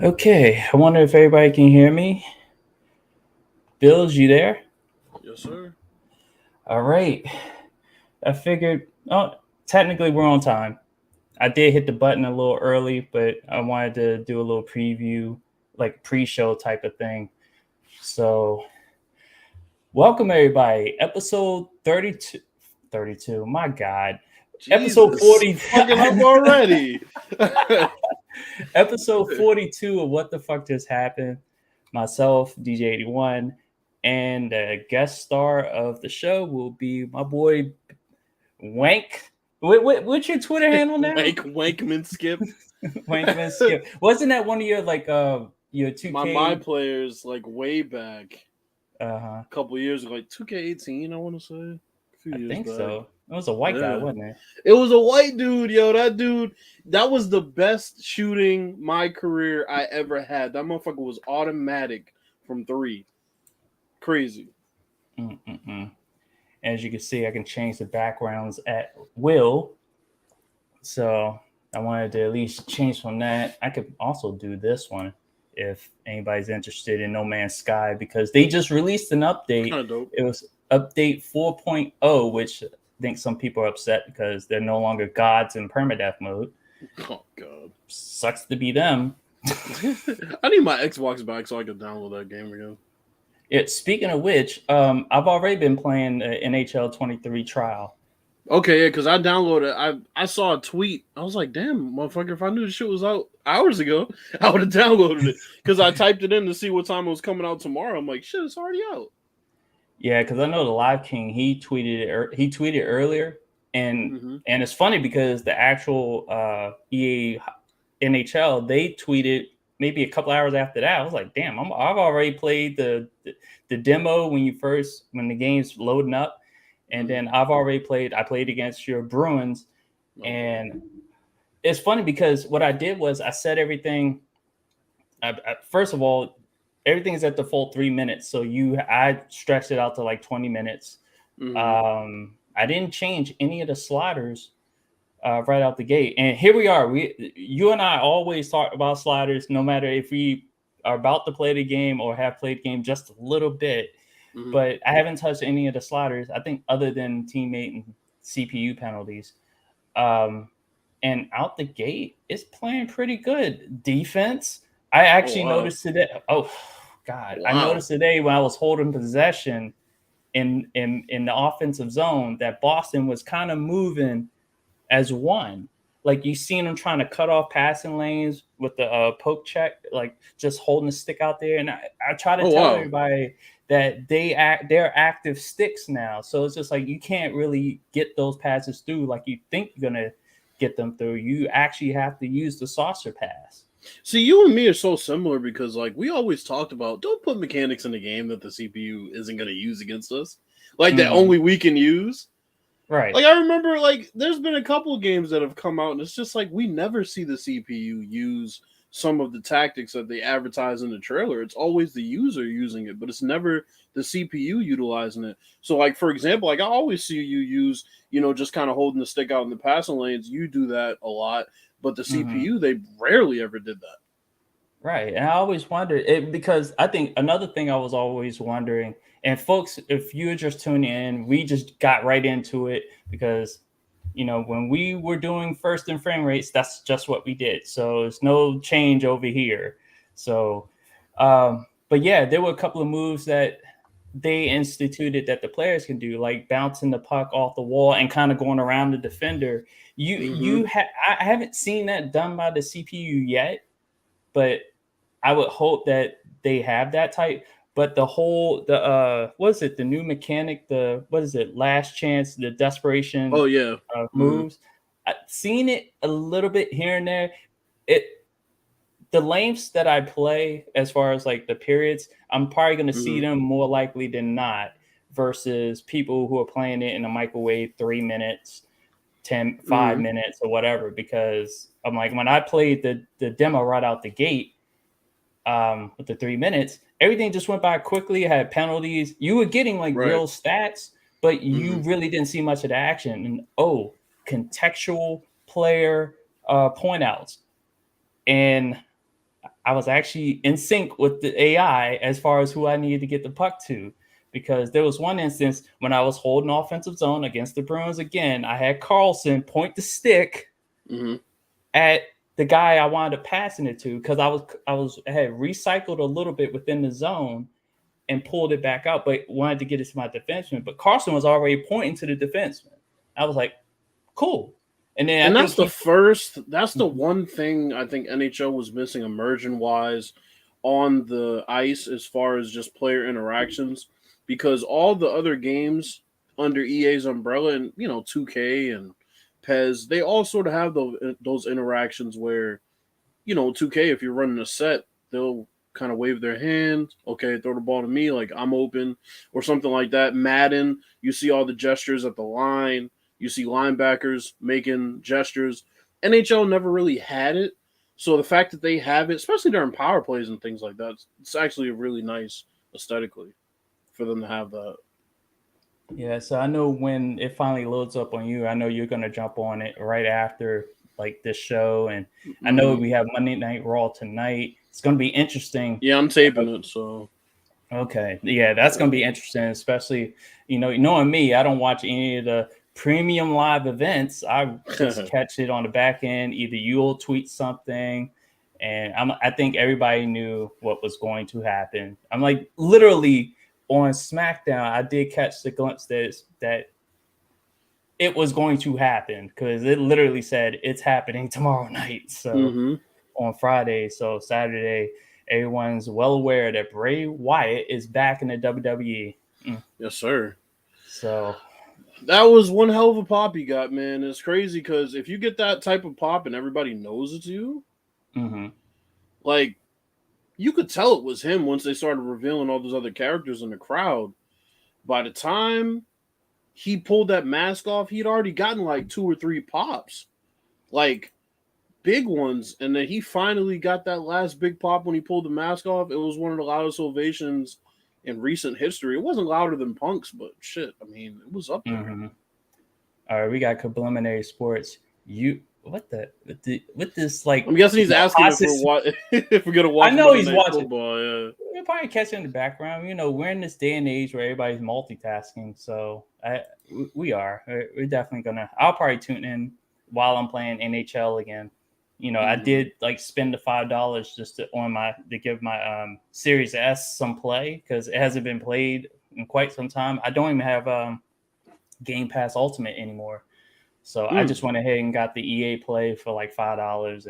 Okay, I wonder if everybody can hear me. Bills, you there? Yes, sir. All right. I figured, oh, technically we're on time. I did hit the button a little early, but I wanted to do a little preview, like pre-show type of thing. So, welcome everybody. Episode 32. 32. My God. Episode Jesus, 40. fucking up already. Episode 42 of What the Fuck Just Happened. Myself, DJ81, and the guest star of the show will be my boy Wank. What's your Twitter handle now? Wankman skip. Wankman Skip. Wasn't that one of your your My 2K? players like way back Uh-huh. a couple years ago, like 2K18, I want to say a few I years think back. so. It was a white guy, Yeah, wasn't it? it was a white dude, yo. That dude, that was the best shooting my career I ever had. That motherfucker was automatic from three. Crazy. Mm-mm-mm. As you can see, I can change the backgrounds at will. So I wanted to at least change from that. I could also do this one if anybody's interested in No Man's Sky because they just released an update. Kind of dope. It was update 4.0, which I think some people are upset because they're no longer gods in permadeath mode. Oh god. Sucks to be them. I need my Xbox back so I can download that game again. Speaking of which, I've already been playing the NHL 23 trial. Okay, yeah, because I downloaded. I saw a tweet. I was like, "Damn, motherfucker! If I knew this shit was out hours ago, I would have downloaded it." Because I typed it in to see what time it was coming out tomorrow. I'm like, "Shit, it's already out." Yeah, because I know the Live King he tweeted earlier, and Mm-hmm. and it's funny because the actual EA NHL they tweeted maybe a couple hours after that. I was like, damn, I've already played the demo when the game's loading up, and then I've already played. I played against your Bruins, Oh god. and it's funny because what I did was I set everything. First of all, everything is at default 3 minutes. So I stretched it out to like 20 minutes. Mm-hmm. I didn't change any of the sliders right out the gate. And here we are. You and I always talk about sliders, no matter if we are about to play the game or have played the game just a little bit. Mm-hmm. But I haven't touched any of the sliders. I think other than teammate and CPU penalties. Um, and out the gate, it's playing pretty good. Defense, I Oh actually wow. noticed today. Oh God, I Wow. noticed today when I was holding possession in the offensive zone that Boston was kind of moving as one. Like you seen them trying to cut off passing lanes with the poke check, like just holding the stick out there. And I try to Oh tell wow. everybody that they're active sticks now. So it's just like you can't really get those passes through like you think you're gonna get them through. You actually have to use the saucer pass. See, you and me are so similar because like we always talked about don't put mechanics in the game that the CPU isn't going to use against us, like that Mm-hmm. only we can use. Right. Like I remember, like there's been a couple of games that have come out, and it's just like we never see the CPU use some of the tactics that they advertise in the trailer. It's always the user using it, but it's never the CPU utilizing it. So, like for example, like I always see you use, just kind of holding the stick out in the passing lanes. You do that a lot, but the Mm-hmm. CPU they rarely ever did that. Right. And I always wondered it because I think another thing I was always wondering, and folks, if you're just tuning in, we just got right into it because, when we were doing first and frame rates, that's just what we did. So it's no change over here. So, but yeah, there were a couple of moves that they instituted that the players can do, like bouncing the puck off the wall and kind of going around the defender. Mm-hmm. I haven't seen that done by the CPU yet, but I would hope that they have that type. But what is it? The new mechanic, the what is it? Last chance, the desperation Oh yeah. Mm-hmm. moves. I've seen it a little bit here and there. It the lengths that I play as far as like the periods, I'm probably going to see Mm-hmm. them more likely than not versus people who are playing it in a microwave 3 minutes, 10, five Mm-hmm. minutes or whatever. Because I'm like, when I played the demo right out the gate, with the 3 minutes, everything just went by quickly. It had penalties. You were getting like Right. real stats, but you Mm-hmm. really didn't see much of the action. And contextual player point outs. And I was actually in sync with the AI as far as who I needed to get the puck to. Because there was one instance when I was holding offensive zone against the Bruins again, I had Carlson point the stick at the guy I wound up passing it to because I had recycled a little bit within the zone and pulled it back out, but wanted to get it to my defenseman. But Carlson was already pointing to the defenseman. I was like, cool. And then And I that's think the one thing I think NHL was missing immersion wise on the ice as far as just player interactions, because all the other games under EA's umbrella and 2K and PES, they all sort of have those interactions where 2K, if you're running a set, they'll kind of wave their hand, okay, throw the ball to me, like I'm open, or something like that. Madden, you see all the gestures at the line. You see linebackers making gestures. NHL never really had it. So the fact that they have it, especially during power plays and things like that, it's actually really nice aesthetically for them to have that. Yeah, so I know when it finally loads up on you, I know you're gonna jump on it right after like this show, and I know we have Monday Night Raw tonight. It's gonna be interesting. Yeah, I'm taping it, so okay, yeah, that's gonna be interesting, especially knowing me, I don't watch any of the premium live events. I just catch it on the back end. Either you'll tweet something, and I think everybody knew what was going to happen. I'm like literally on SmackDown, I did catch the glimpse that it was going to happen because it literally said it's happening tomorrow night. So on Friday, so Saturday, everyone's well aware that Bray Wyatt is back in the WWE. Yes, sir. So that was one hell of a pop you got, man. It's crazy because if you get that type of pop and everybody knows it's you, like you could tell it was him once they started revealing all those other characters in the crowd. By the time he pulled that mask off, he'd already gotten like 2 or 3 pops, like big ones. And then he finally got that last big pop when he pulled the mask off. It was one of the loudest ovations in recent history. It wasn't louder than Punk's, but shit, I mean, it was up there. All right, we got Subliminary Sports. With this like? I'm guessing he's asking if we're gonna watch. I know he's watching football. Yeah, you're probably catching in the background. We're in this day and age where everybody's multitasking, so we are. We're definitely gonna. I'll probably tune in while I'm playing NHL again. I did like spend the $5 just to give my Series S some play because it hasn't been played in quite some time. I don't even have Game Pass Ultimate anymore. So I just went ahead and got the EA Play for like $5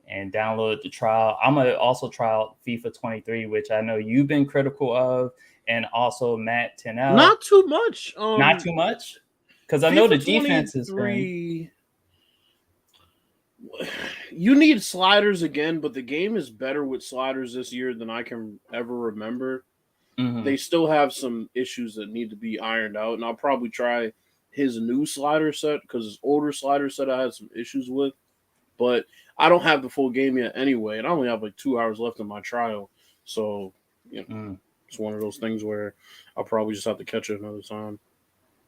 and downloaded the trial. I'm gonna also try out FIFA 23, which I know you've been critical of, and also Matt Tennell. Not too much. Not too much, because I know the defense is been. You need sliders again, but the game is better with sliders this year than I can ever remember. They still have some issues that need to be ironed out, and I'll probably try his new slider set because his older slider set I had some issues with. But I don't have the full game yet anyway, and I only have like 2 hours left in my trial. So, it's one of those things where I'll probably just have to catch it another time.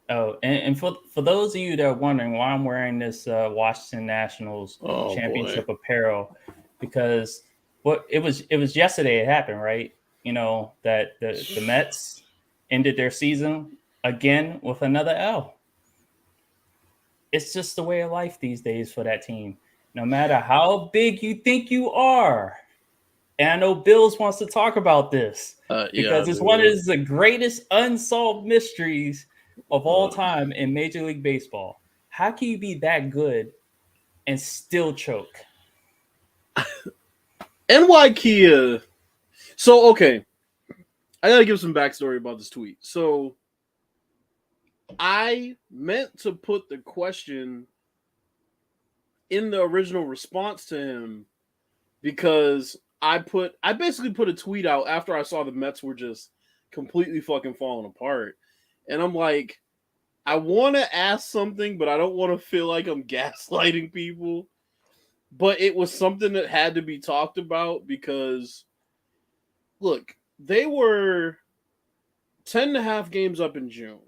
Oh, and for those of you that are wondering why I'm wearing this Washington Nationals championship apparel, because it was yesterday it happened, right? That the Mets ended their season again with another L. It's just the way of life these days for that team. No matter how big you think you are, and I know Bills wants to talk about this because it's one of the greatest unsolved mysteries of all time in Major League Baseball. How can you be that good and still choke? NY Kia. So, okay. I got to give some backstory about this tweet. So, I meant to put the question in the original response to him because I basically put a tweet out after I saw the Mets were just completely fucking falling apart. And I'm like, I want to ask something, but I don't want to feel like I'm gaslighting people. But it was something that had to be talked about because, look, they were 10.5 games up in June.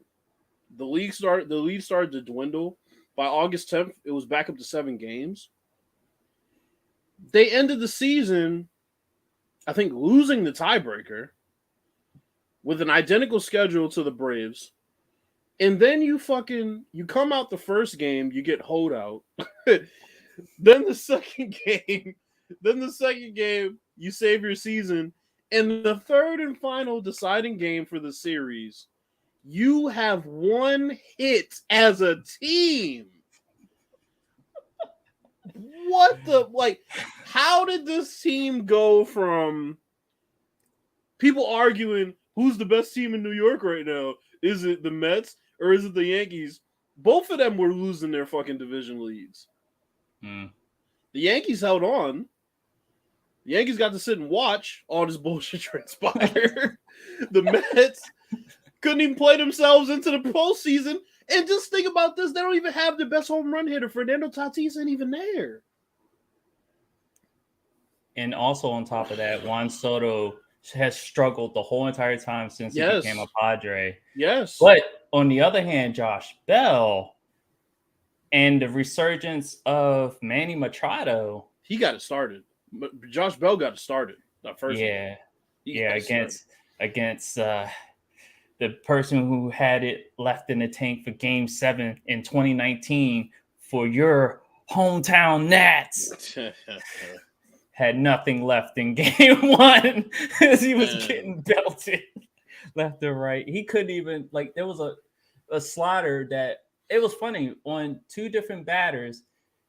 The league started to dwindle. By August 10th, it was back up to 7 games. They ended the season, I think, losing the tiebreaker with an identical schedule to the Braves. And then you come out the first game, you get hold out. then the second game, you save your season. And the third and final deciding game for the series, you have one hit as a team. What the, like, how did this team go from people arguing who's the best team in New York right now? Is it the Mets or is it the Yankees? Both of them were losing their fucking division leads. The Yankees held on. The Yankees got to sit and watch all this bullshit transpire. The Mets couldn't even play themselves into the postseason. And just think about this. They don't even have the best home run hitter. Fernando Tatis ain't even there. And also on top of that, Juan Soto has struggled the whole entire time since he became a Padre. Yes. But on the other hand, Josh Bell and the resurgence of Manny Machado. He got it started. Josh Bell got it started that first game. Against the person who had it left in the tank for Game 7 in 2019 for your hometown Nats. Had nothing left in Game 1 as he was getting belted left and right. He couldn't even, like, there was a slider that, it was funny, on two different batters,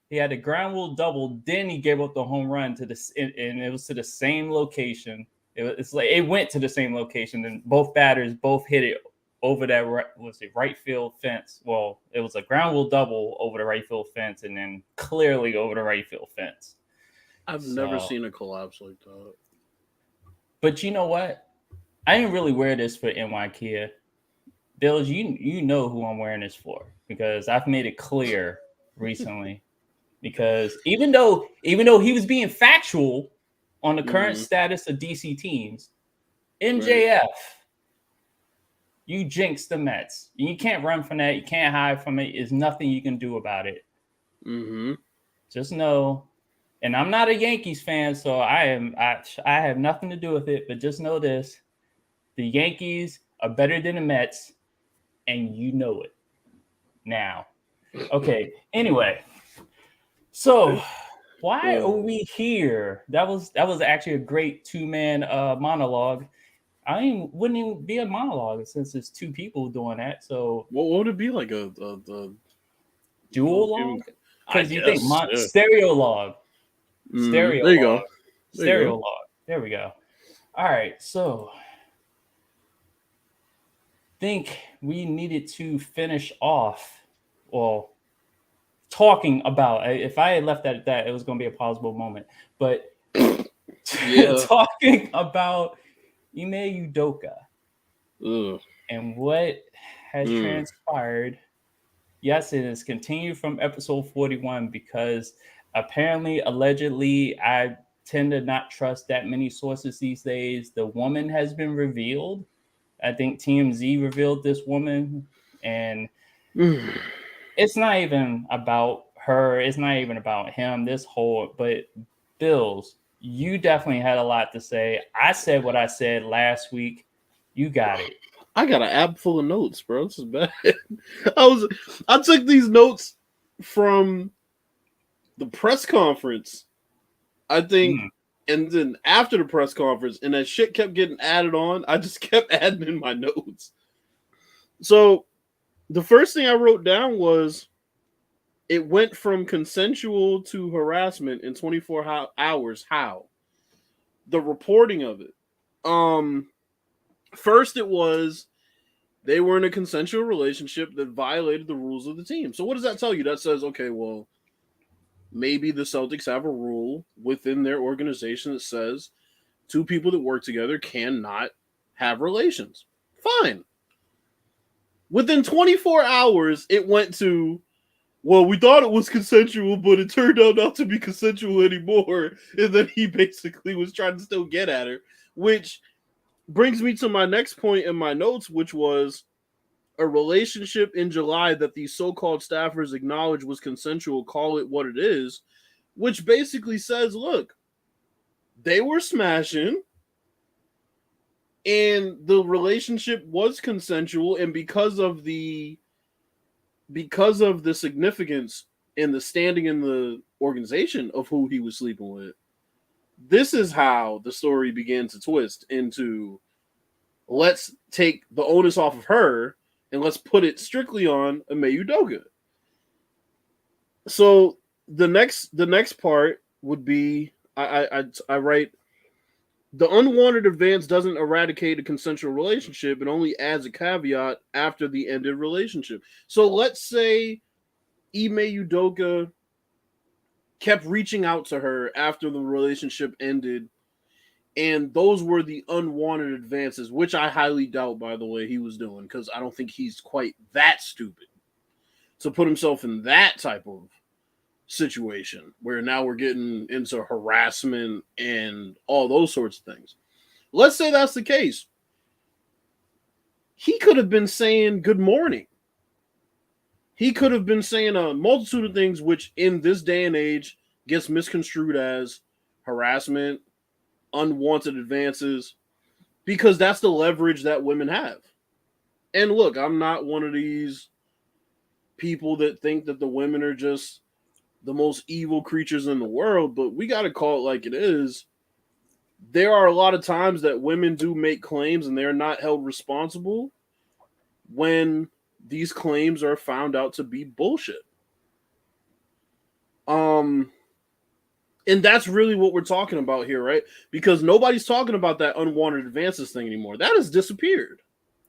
he had a ground rule double, then he gave up the home run to the, and it was to the same location. It's like it went to the same location, and both batters both hit it over that right field fence. Well, it was a ground rule double over the right field fence, and then clearly over the right field fence. I've never seen a collapse like that. But you know what? I didn't really wear this for NY Kia. Bills, you know who I'm wearing this for, because I've made it clear recently. Because even though he was being factual on the current status of DC teams, MJF, you jinxed the Mets. You can't run from that. You can't hide from it. There's nothing you can do about it. Just know, and I'm not a Yankees fan, so I have nothing to do with it, but just know this. The Yankees are better than the Mets, and you know it now. Okay, anyway. So why are we here? That was actually a great two-man monologue. Wouldn't even be a monologue since it's two people doing that. So what would it be, like a dual log? Because you think stereo log. Stereo there you log. go. Stereo log. There we go. All right, so think we needed to finish off, well, talking about, if I had left that at that, it was going to be a plausible moment. But talking about Ime Udoka and what has transpired. Yes, it has continued from episode 41 because apparently, allegedly, I tend to not trust that many sources these days. The woman has been revealed. I think TMZ revealed this woman, and it's not even about her. It's not even about him. But Bills, you definitely had a lot to say. I said what I said last week. You got it. I got an app full of notes, bro. This is bad. I took these notes from the press conference, I think, and then after the press conference, and that shit kept getting added on. I just kept adding in my notes. So the first thing I wrote down was it went from consensual to harassment in 24 hours. How? The reporting of it. First, it was they were in a consensual relationship that violated the rules of the team. So what does that tell you? That says, okay, well, maybe the Celtics have a rule within their organization that says two people that work together cannot have relations. Fine. Within 24 hours, it went to, well, we thought it was consensual, but it turned out not to be consensual anymore. And then he basically was trying to still get at her, which brings me to my next point in my notes, which was a relationship in July that these so-called staffers acknowledge was consensual, call it what it is, which basically says, look, they were smashing and the relationship was consensual, and because of the significance and the standing in the organization of who he was sleeping with, this is how the story began to twist into, let's take the onus off of her and let's put it strictly on Ime Udoka. So the next part would be, I write, the unwanted advance doesn't eradicate a consensual relationship. It only adds a caveat after the ended relationship. So let's say Ime Udoka kept reaching out to her after the relationship ended, and those were the unwanted advances, which I highly doubt, by the way, he was doing, because I don't think he's quite that stupid to put himself in that type of situation where now we're getting into harassment and all those sorts of things. Let's say that's the case. He could have been saying good morning. He could have been saying a multitude of things, which in this day and age gets misconstrued as harassment, unwanted advances, because that's the leverage that women have. And look, I'm not one of these people that think that the women are just the most evil creatures in the world, but we got to call it like it is. There are a lot of times that women do make claims and they're not held responsible when these claims are found out to be bullshit. And that's really what we're talking about here, right? Because nobody's talking about that unwanted advances thing anymore. That has disappeared.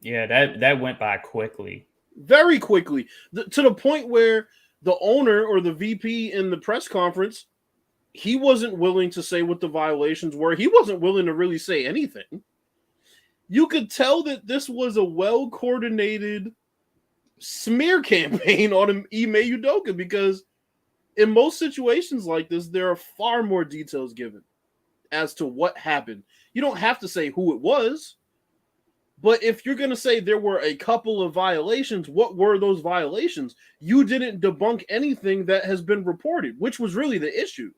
Yeah, that went by quickly. Very quickly. To the point where the owner or the VP in the press conference, he wasn't willing to say what the violations were. He wasn't willing to really say anything. You could tell that this was a well-coordinated smear campaign on Ime Udoka, because in most situations like this, there are far more details given as to what happened. You don't have to say who it was, but if you're going to say there were a couple of violations, what were those violations? You didn't debunk anything that has been reported, which was really the issue.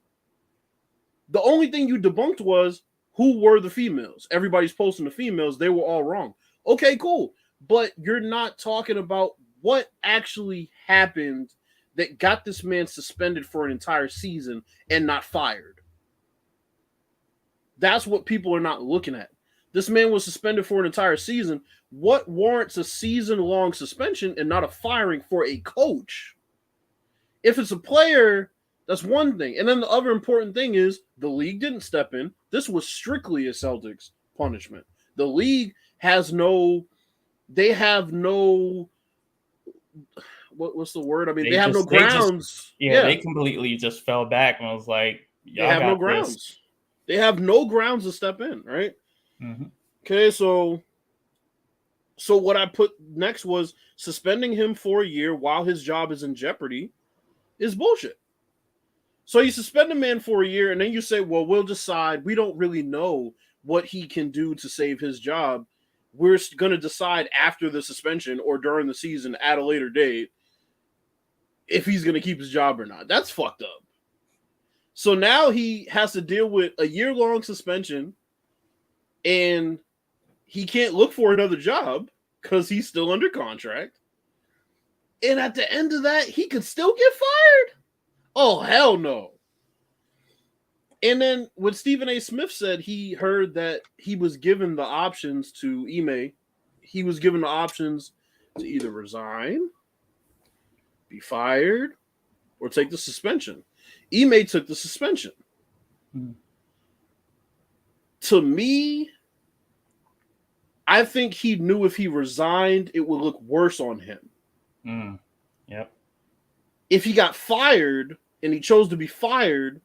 The only thing you debunked was who were the females. Everybody's posting the females. They were all wrong. Okay, cool. But you're not talking about what actually happened that got this man suspended for an entire season and not fired. That's what people are not looking at. This man was suspended for an entire season. What warrants a season-long suspension and not a firing for a coach? If it's a player, that's one thing. And then the other important thing is the league didn't step in. This was strictly a Celtics punishment. The league has no, they have no, what's the word? I mean, they have no grounds. They completely just fell back and was like, y'all have no grounds. This. They have no grounds to step in, right? Mm-hmm. Okay, so what I put next was suspending him for a year while his job is in jeopardy is bullshit. So you suspend a man for a year and then you say, well, we'll decide. We don't really know what he can do to save his job. We're going to decide after the suspension or during the season at a later date if he's going to keep his job or not. That's fucked up. So now he has to deal with a year-long suspension and he can't look for another job because he's still under contract. And at the end of that, he could still get fired? Oh, hell no. And then when Stephen A. Smith said he heard that he was given the options to Ime, he was given the options to either resign, be fired, or take the suspension. Ime took the suspension. Mm. To me, I think he knew if he resigned, it would look worse on him. Mm. Yep. If he got fired and he chose to be fired,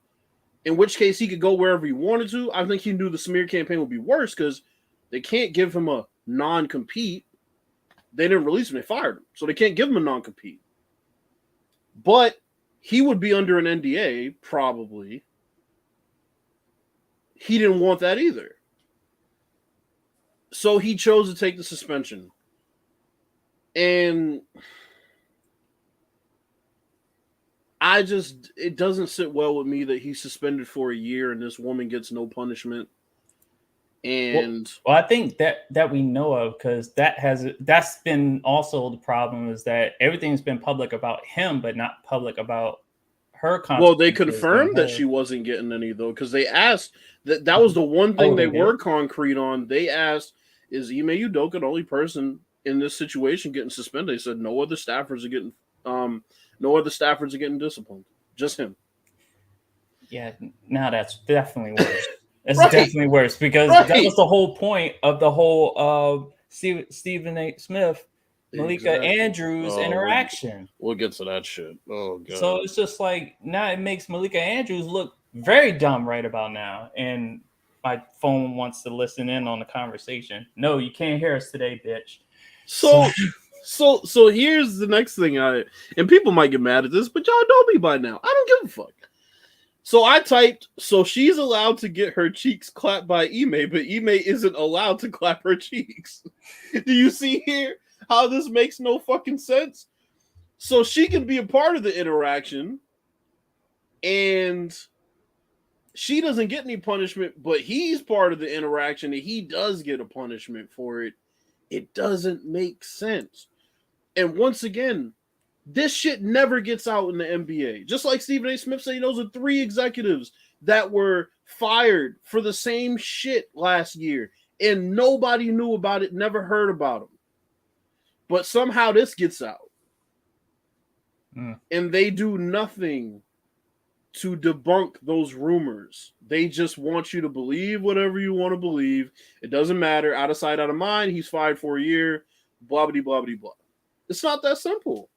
in which case he could go wherever he wanted to, I think he knew the smear campaign would be worse because they can't give him a non-compete. They didn't release him. They fired him. So they can't give him a non-compete. But he would be under an NDA, probably. He didn't want that either. So he chose to take the suspension. And it doesn't sit well with me that he's suspended for a year and this woman gets no punishment. And well, I think that we know of, because that's been also the problem, is that everything's been public about him, but not public about her. Well, they confirmed that she wasn't getting any though, because they asked that was the one thing they were concrete on. They asked, "Is Ime Udoka the only person in this situation getting suspended?" They said no other staffers are getting disciplined, just him. Yeah, now that's definitely worse. It's definitely worse, because that was the whole point of the whole Stephen A. Smith, Malika Andrews interaction. We'll get to that shit. Oh god. So it's just like, now it makes Malika Andrews look very dumb right about now. And my phone wants to listen in on the conversation. No, you can't hear us today, bitch. So here's the next thing and people might get mad at this, but y'all know me by now. I don't give a fuck. So I typed, so she's allowed to get her cheeks clapped by Ime, but Ime isn't allowed to clap her cheeks. Do you see here how this makes no fucking sense? So she can be a part of the interaction, and she doesn't get any punishment, but he's part of the interaction, and he does get a punishment for it. It doesn't make sense. And once again, this shit never gets out in the NBA. Just like Stephen A. Smith said, those are 3 executives that were fired for the same shit last year, and nobody knew about it, never heard about them. But somehow this gets out. And they do nothing to debunk those rumors. They just want you to believe whatever you want to believe. It doesn't matter. Out of sight, out of mind. He's fired for a year. Blah, blah, blah, blah, blah. It's not that simple.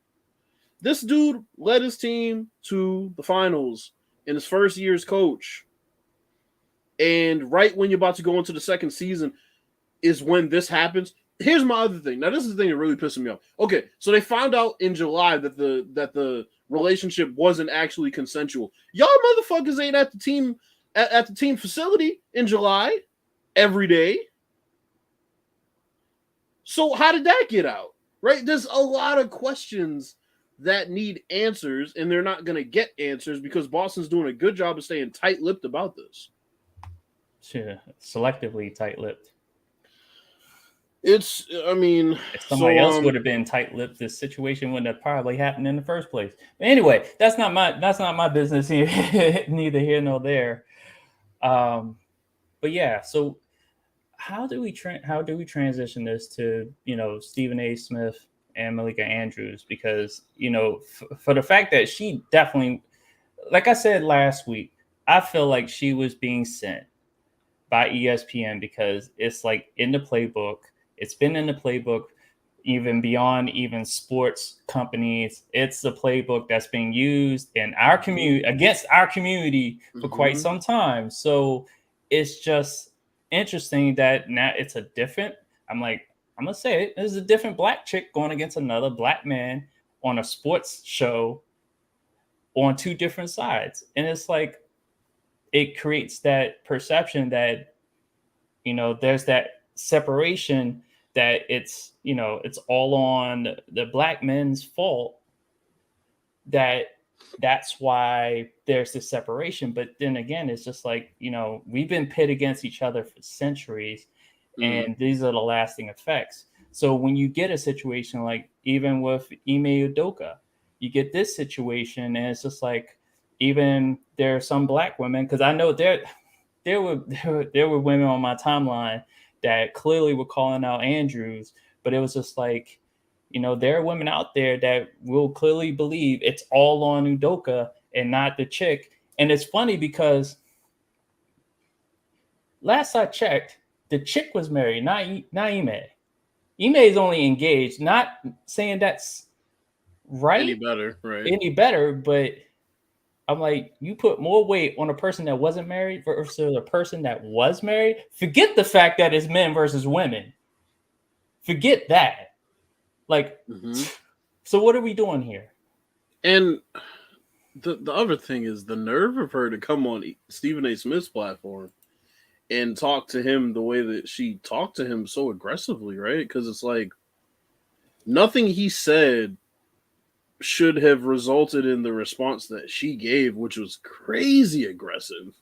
This dude led his team to the finals in his first year as coach. And right when you're about to go into the second season is when this happens. Here's my other thing. Now, this is the thing that really pisses me off. Okay, so they found out in July that the relationship wasn't actually consensual. Y'all motherfuckers ain't at the team facility in July every day. So how did that get out? Right? There's a lot of questions that need answers, and they're not going to get answers because Boston's doing a good job of staying tight-lipped about this. Sure, selectively tight-lipped. If somebody else would have been tight-lipped, this situation wouldn't have probably happened in the first place. But anyway, that's not my business here, neither here nor there. But yeah, so how do we transition this to Stephen A. Smith and Malika Andrews? Because for the fact that she definitely, like I said last week, I feel like she was being sent by ESPN because it's like in the playbook. It's been in the playbook even beyond even sports companies. It's the playbook that's being used in our community against our community for quite some time. So it's just interesting that now it's a different, I'm gonna say it, there's a different black chick going against another black man on a sports show on 2 different sides. And it's like, it creates that perception that, there's that separation, that it's all on the black men's fault, that's why there's this separation. But then again, it's just like, we've been pit against each other for centuries, and these are the lasting effects. So when you get a situation like even with Ime Udoka, you get this situation, and it's just like, even there are some black women, because I know there were women on my timeline that clearly were calling out Andrews, but it was just like, there are women out there that will clearly believe it's all on Udoka and not the chick. And it's funny because last I checked, the chick was married, not Ime. Ime is only engaged, not saying that's right. Any better, but I'm like, you put more weight on a person that wasn't married versus a person that was married. Forget the fact that it's men versus women. Forget that. Like, so what are we doing here? And the other thing is the nerve of her to come on Stephen A. Smith's platform and talk to him the way that she talked to him so aggressively, right? Because it's like nothing he said should have resulted in the response that she gave, which was crazy aggressive.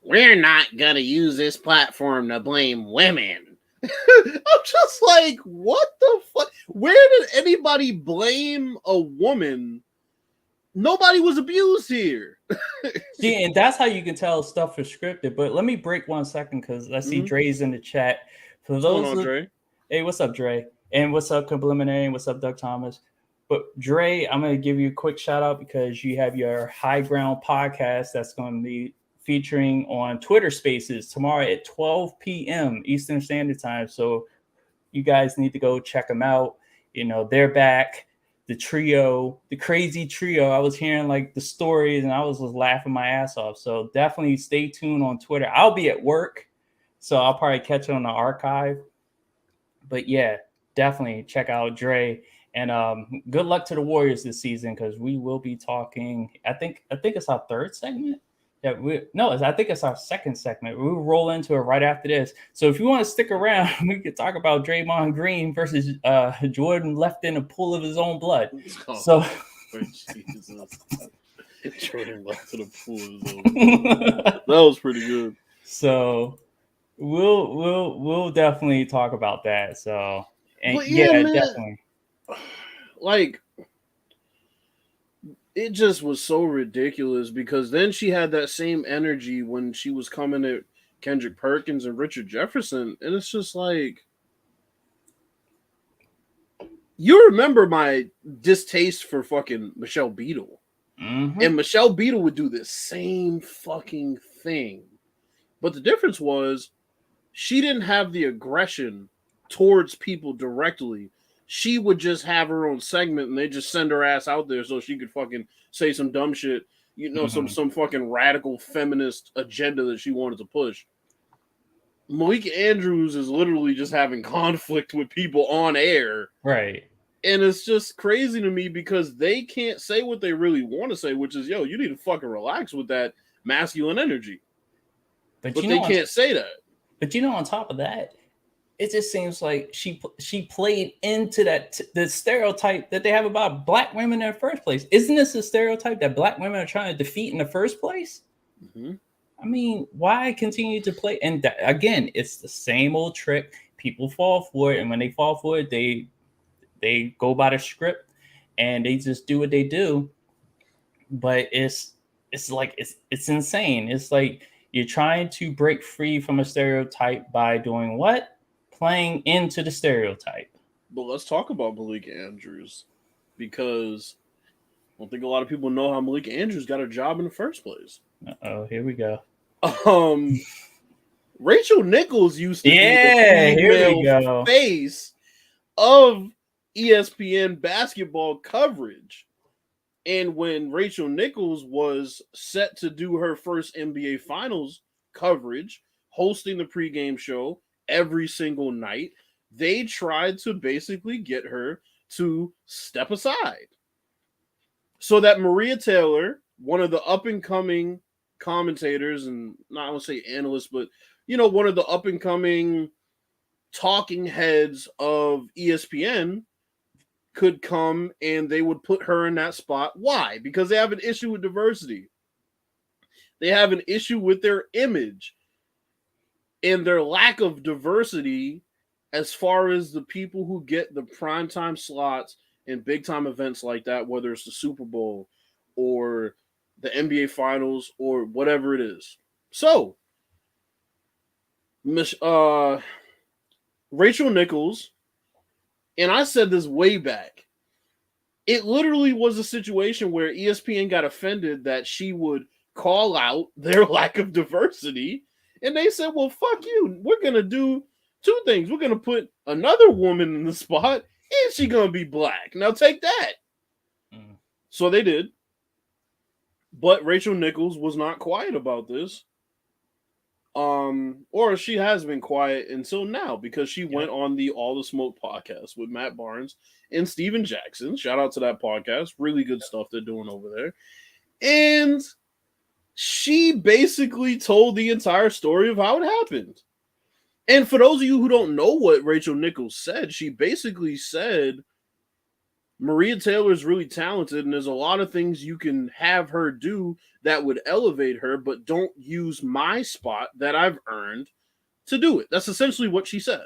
We're not going to use this platform to blame women. I'm just like, what the fuck? Where did anybody blame a woman? Nobody was abused here. See, and that's how you can tell stuff is scripted. But let me break 1 second because I see Dre's in the chat. For What's those, going on, Dre? Hey, what's up, Dre? And what's up, Complimentary? And what's up, Doug Thomas? But Dre, I'm going to give you a quick shout out because you have your High Ground podcast that's going to be featuring on Twitter Spaces tomorrow at 12 p.m. Eastern Standard Time. So you guys need to go check them out. You know, they're back. The trio, the crazy trio. I was hearing like the stories and I was just laughing my ass off. So definitely stay tuned on Twitter. I'll be at work, so I'll probably catch it on the archive. But yeah, definitely check out Dre. And good luck to the Warriors this season because we will be talking. I think it's our third segment. Yeah, I think it's our second segment. We'll roll into it right after this. So if you want to stick around, we could talk about Draymond Green versus Jordan left in a pool of his own blood. So Jordan left in a pool of his own blood. That was pretty good. So we'll definitely talk about that. So and man, definitely. Like, it just was so ridiculous because then she had that same energy when she was coming at Kendrick Perkins and Richard Jefferson. And it's just like, you remember my distaste for fucking Michelle Beadle. Mm-hmm. And Michelle Beadle would do the same fucking thing. But the difference was she didn't have the aggression towards people directly. She would just have her own segment and they just send her ass out there so she could fucking say some dumb shit, you know, some fucking radical feminist agenda that she wanted to push. Malik Andrews is literally just having conflict with people on air. Right. And it's just crazy to me because they can't say what they really want to say, which is, yo, you need to fucking relax with that masculine energy. But they can't say that. But on top of that, it just seems like she played into the stereotype that they have about black women in the first place. Isn't this a stereotype that black women are trying to defeat in the first place? Mm-hmm. I mean, why continue to play? And again, it's the same old trick. People fall for it, and when they fall for it, they go by the script and they just do what they do. But it's like it's insane. It's like you're trying to break free from a stereotype by doing what? Playing into the stereotype. But let's talk about Malik Andrews because I don't think a lot of people know how Malik Andrews got a job in the first place. Oh, here we go. Rachel Nichols used to be the female face of ESPN basketball coverage. And when Rachel Nichols was set to do her first NBA Finals coverage, hosting the pregame show every single night, they tried to basically get her to step aside so that Maria Taylor, one of the up-and-coming commentators, and not I want to say analysts, but, you know, one of the up-and-coming talking heads of ESPN, could come and they would put her in that spot. Why? Because they have an issue with diversity. They have an issue with their image and their lack of diversity as far as the people who get the primetime slots in big-time events like that, whether it's the Super Bowl or the NBA Finals or whatever it is. So, Rachel Nichols, and I said this way back, it literally was a situation where ESPN got offended that she would call out their lack of diversity. And they said, well, fuck you. We're going to do two things. We're going to put another woman in the spot, and she's going to be black. Now take that. So they did. But Rachel Nichols was not quiet about this. Or she has been quiet until now because she went on the All the Smoke podcast with Matt Barnes and Steven Jackson. Shout out to that podcast. Really good stuff they're doing over there. And she basically told the entire story of how it happened. And for those of you who don't know what Rachel Nichols said, she basically said Maria Taylor is really talented, and there's a lot of things you can have her do that would elevate her, but don't use my spot that I've earned to do it. That's essentially what she said.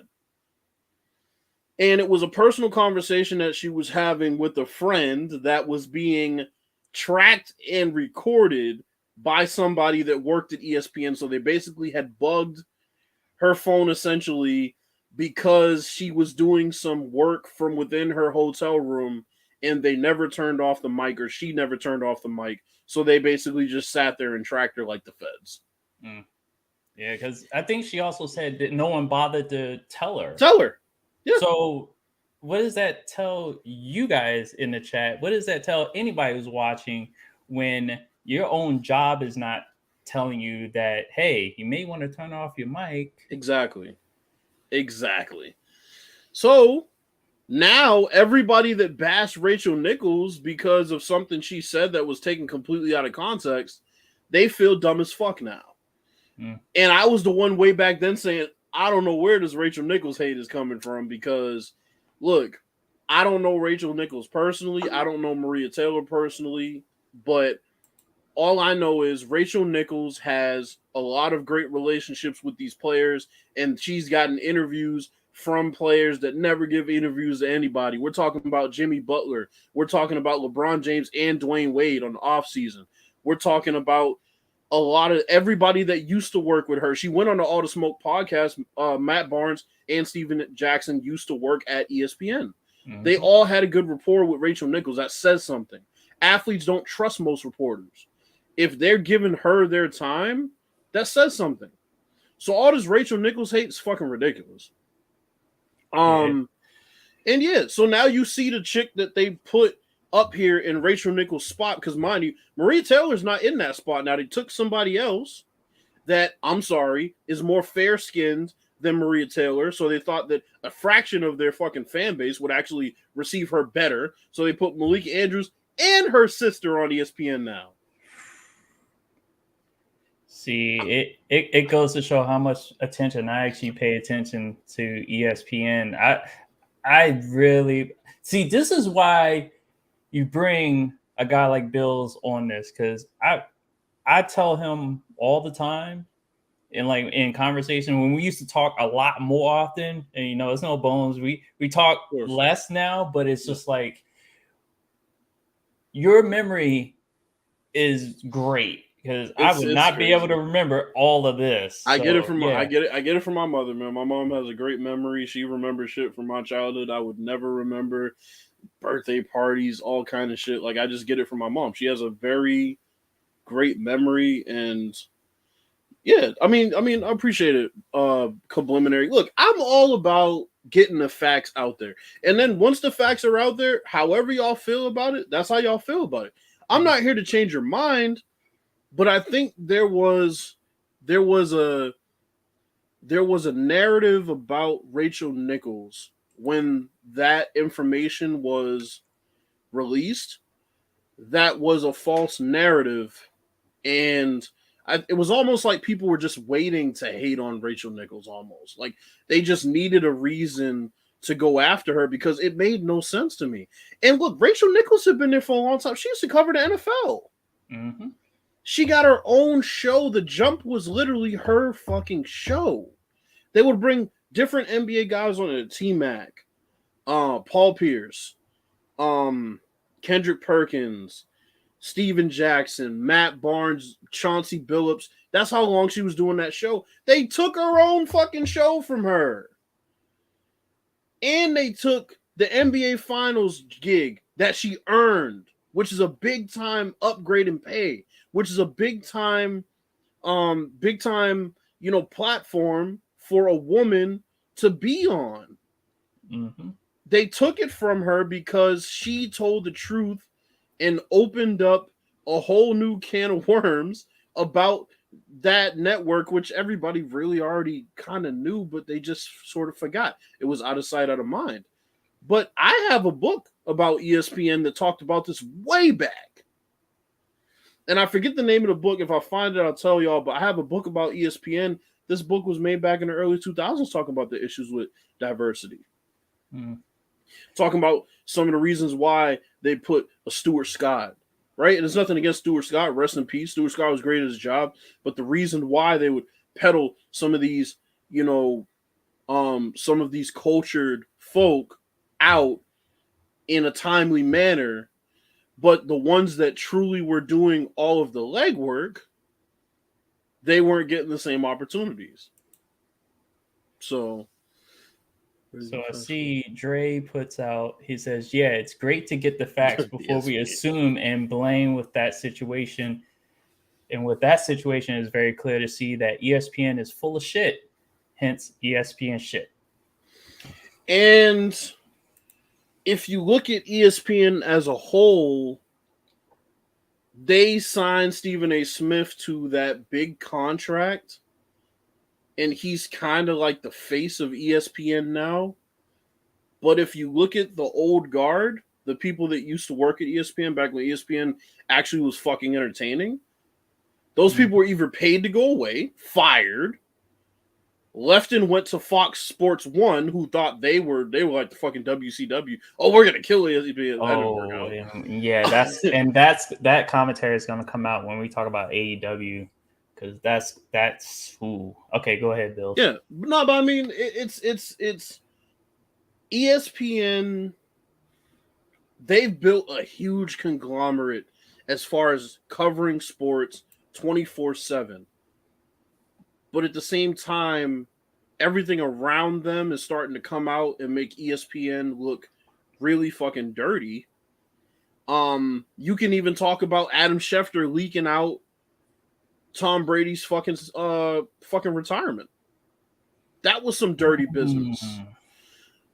And it was a personal conversation that she was having with a friend that was being tracked and recorded by somebody that worked at ESPN. So they basically had bugged her phone essentially because she was doing some work from within her hotel room and they never turned off the mic, or she never turned off the mic. So they basically just sat there and tracked her like the feds. Mm. Yeah, because I think she also said that no one bothered to tell her. Yeah. So what does that tell you guys in the chat? What does that tell anybody who's watching when your own job is not telling you that, hey, you may want to turn off your mic? Exactly. So now everybody that bashed Rachel Nichols because of something she said that was taken completely out of context, they feel dumb as fuck now. Mm. And I was the one way back then saying, I don't know where this Rachel Nichols hate is coming from, because look, I don't know Rachel Nichols personally. I don't know Maria Taylor personally, but all I know is Rachel Nichols has a lot of great relationships with these players, and she's gotten interviews from players that never give interviews to anybody. We're talking about Jimmy Butler. We're talking about LeBron James and Dwayne Wade on the offseason. We're talking about a lot of everybody that used to work with her. She went on the All the Smoke podcast. Matt Barnes and Steven Jackson used to work at ESPN. Mm-hmm. They all had a good rapport with Rachel Nichols. That says something. Athletes don't trust most reporters. If they're giving her their time, that says something. So all this Rachel Nichols hate is fucking ridiculous. And yeah, so now you see the chick that they put up here in Rachel Nichols' spot, because mind you, Maria Taylor's not in that spot now. They took somebody else that, I'm sorry, is more fair-skinned than Maria Taylor, so they thought that a fraction of their fucking fan base would actually receive her better, so they put Malika Andrews and her sister on ESPN now. See, it goes to show how much attention I actually pay attention to ESPN. I really see, this is why you bring a guy like Bills on this, because I tell him all the time, and like in conversation when we used to talk a lot more often, and you know, it's no bones, we talk less now, but it's just like your memory is great, because I would not be able to remember all of this. I get it from I get it from my mother, man. My mom has a great memory. She remembers shit from my childhood I would never remember. Birthday parties, all kind of shit. Like, I just get it from my mom. She has a very great memory, and yeah, I mean, I appreciate it. Complimentary. Look, I'm all about getting the facts out there, and then once the facts are out there, however y'all feel about it, that's how y'all feel about it. I'm not here to change your mind, but I think there was a narrative about Rachel Nichols when that information was released that was a false narrative, and it was almost like people were just waiting to hate on Rachel Nichols, almost like they just needed a reason to go after her, because it made no sense to me. And look, Rachel Nichols had been there for a long time. She used to cover the NFL. Mm-hmm. She got her own show. The Jump was literally her fucking show. They would bring different NBA guys on it. T-Mac, Paul Pierce, Kendrick Perkins, Steven Jackson, Matt Barnes, Chauncey Billups. That's how long she was doing that show. They took her own fucking show from her. And they took the NBA Finals gig that she earned, which is a big time upgrade in pay, which is a big time, platform for a woman to be on. Mm-hmm. They took it from her because she told the truth and opened up a whole new can of worms about that network, which everybody really already kind of knew, but they just sort of forgot. It was out of sight, out of mind. But I have a book about ESPN that talked about this way back. And I forget the name of the book. If I find it, I'll tell y'all. But I have a book about ESPN. This book was made back in the early 2000s talking about the issues with diversity. Mm. Talking about some of the reasons why they put a Stuart Scott, right? And there's nothing against Stuart Scott. Rest in peace. Stuart Scott was great at his job. But the reason why they would peddle some of these, some of these cultured folk out in a timely manner, but the ones that truly were doing all of the legwork, they weren't getting the same opportunities. So I see Dre puts out, he says, yeah, it's great to get the facts before we assume and blame with that situation. And with that situation, it's very clear to see that ESPN is full of shit, hence ESPN shit. And if you look at ESPN as a whole, they signed Stephen A. Smith to that big contract, and he's kind of like the face of ESPN now. But if you look at the old guard, the people that used to work at ESPN back when ESPN actually was fucking entertaining, those people were either paid to go away, fired, left and went to Fox Sports 1, who thought they were like the fucking WCW. Oh, we're gonna kill ESPN. That commentary is gonna come out when we talk about AEW, because that's ooh. Okay, go ahead, Bill. Yeah, no, but I mean it's ESPN. They've built a huge conglomerate as far as covering sports 24/7. But at the same time, everything around them is starting to come out and make ESPN look really fucking dirty. You can even talk about Adam Schefter leaking out Tom Brady's fucking retirement. That was some dirty business.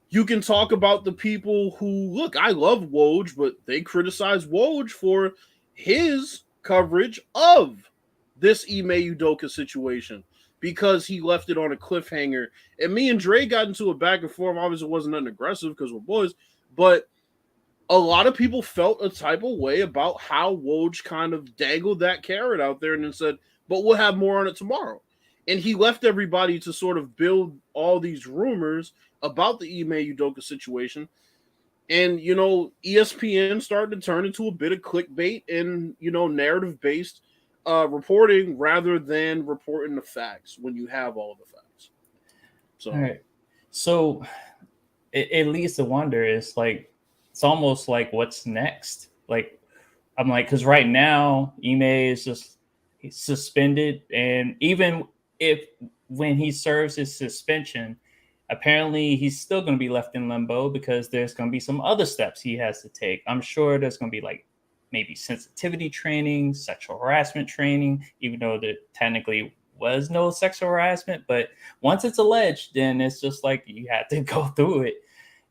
You can talk about the people who, look, I love Woj, but they criticize Woj for his coverage of this Ime Udoka situation because he left it on a cliffhanger. And me and Dre got into a back and forth. Obviously, it wasn't nothing aggressive because we're boys, but a lot of people felt a type of way about how Woj kind of dangled that carrot out there and then said, but we'll have more on it tomorrow. And he left everybody to sort of build all these rumors about the Ime Udoka situation. And, ESPN started to turn into a bit of clickbait and, narrative-based reporting rather than reporting the facts when you have all the facts. So, all right. So it leads to wonder. It's like, it's almost like, what's next? Like, I'm like, because right now, Ime is just suspended. And even if when he serves his suspension, apparently he's still going to be left in limbo because there's going to be some other steps he has to take. I'm sure there's going to be like maybe sensitivity training, sexual harassment training, even though there technically was no sexual harassment. But once it's alleged, then it's just like you have to go through it.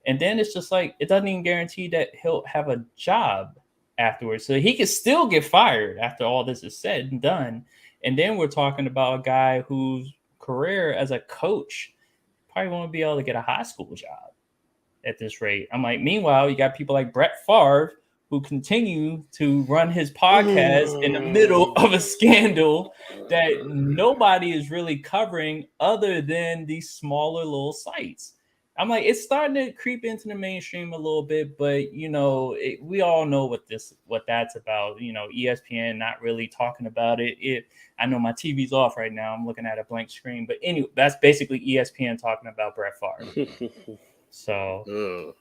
And then it's just like, it doesn't even guarantee that he'll have a job afterwards. So he could still get fired after all this is said and done. And then we're talking about a guy whose career as a coach probably won't be able to get a high school job at this rate. I'm like, meanwhile, you got people like Brett Favre who continue to run his podcast in the middle of a scandal that nobody is really covering other than these smaller little sites. I'm like, it's starting to creep into the mainstream a little bit, but we all know what that's about. ESPN not really talking about it. I know my TV's off right now. I'm looking at a blank screen, but anyway, that's basically ESPN talking about Brett Favre. So,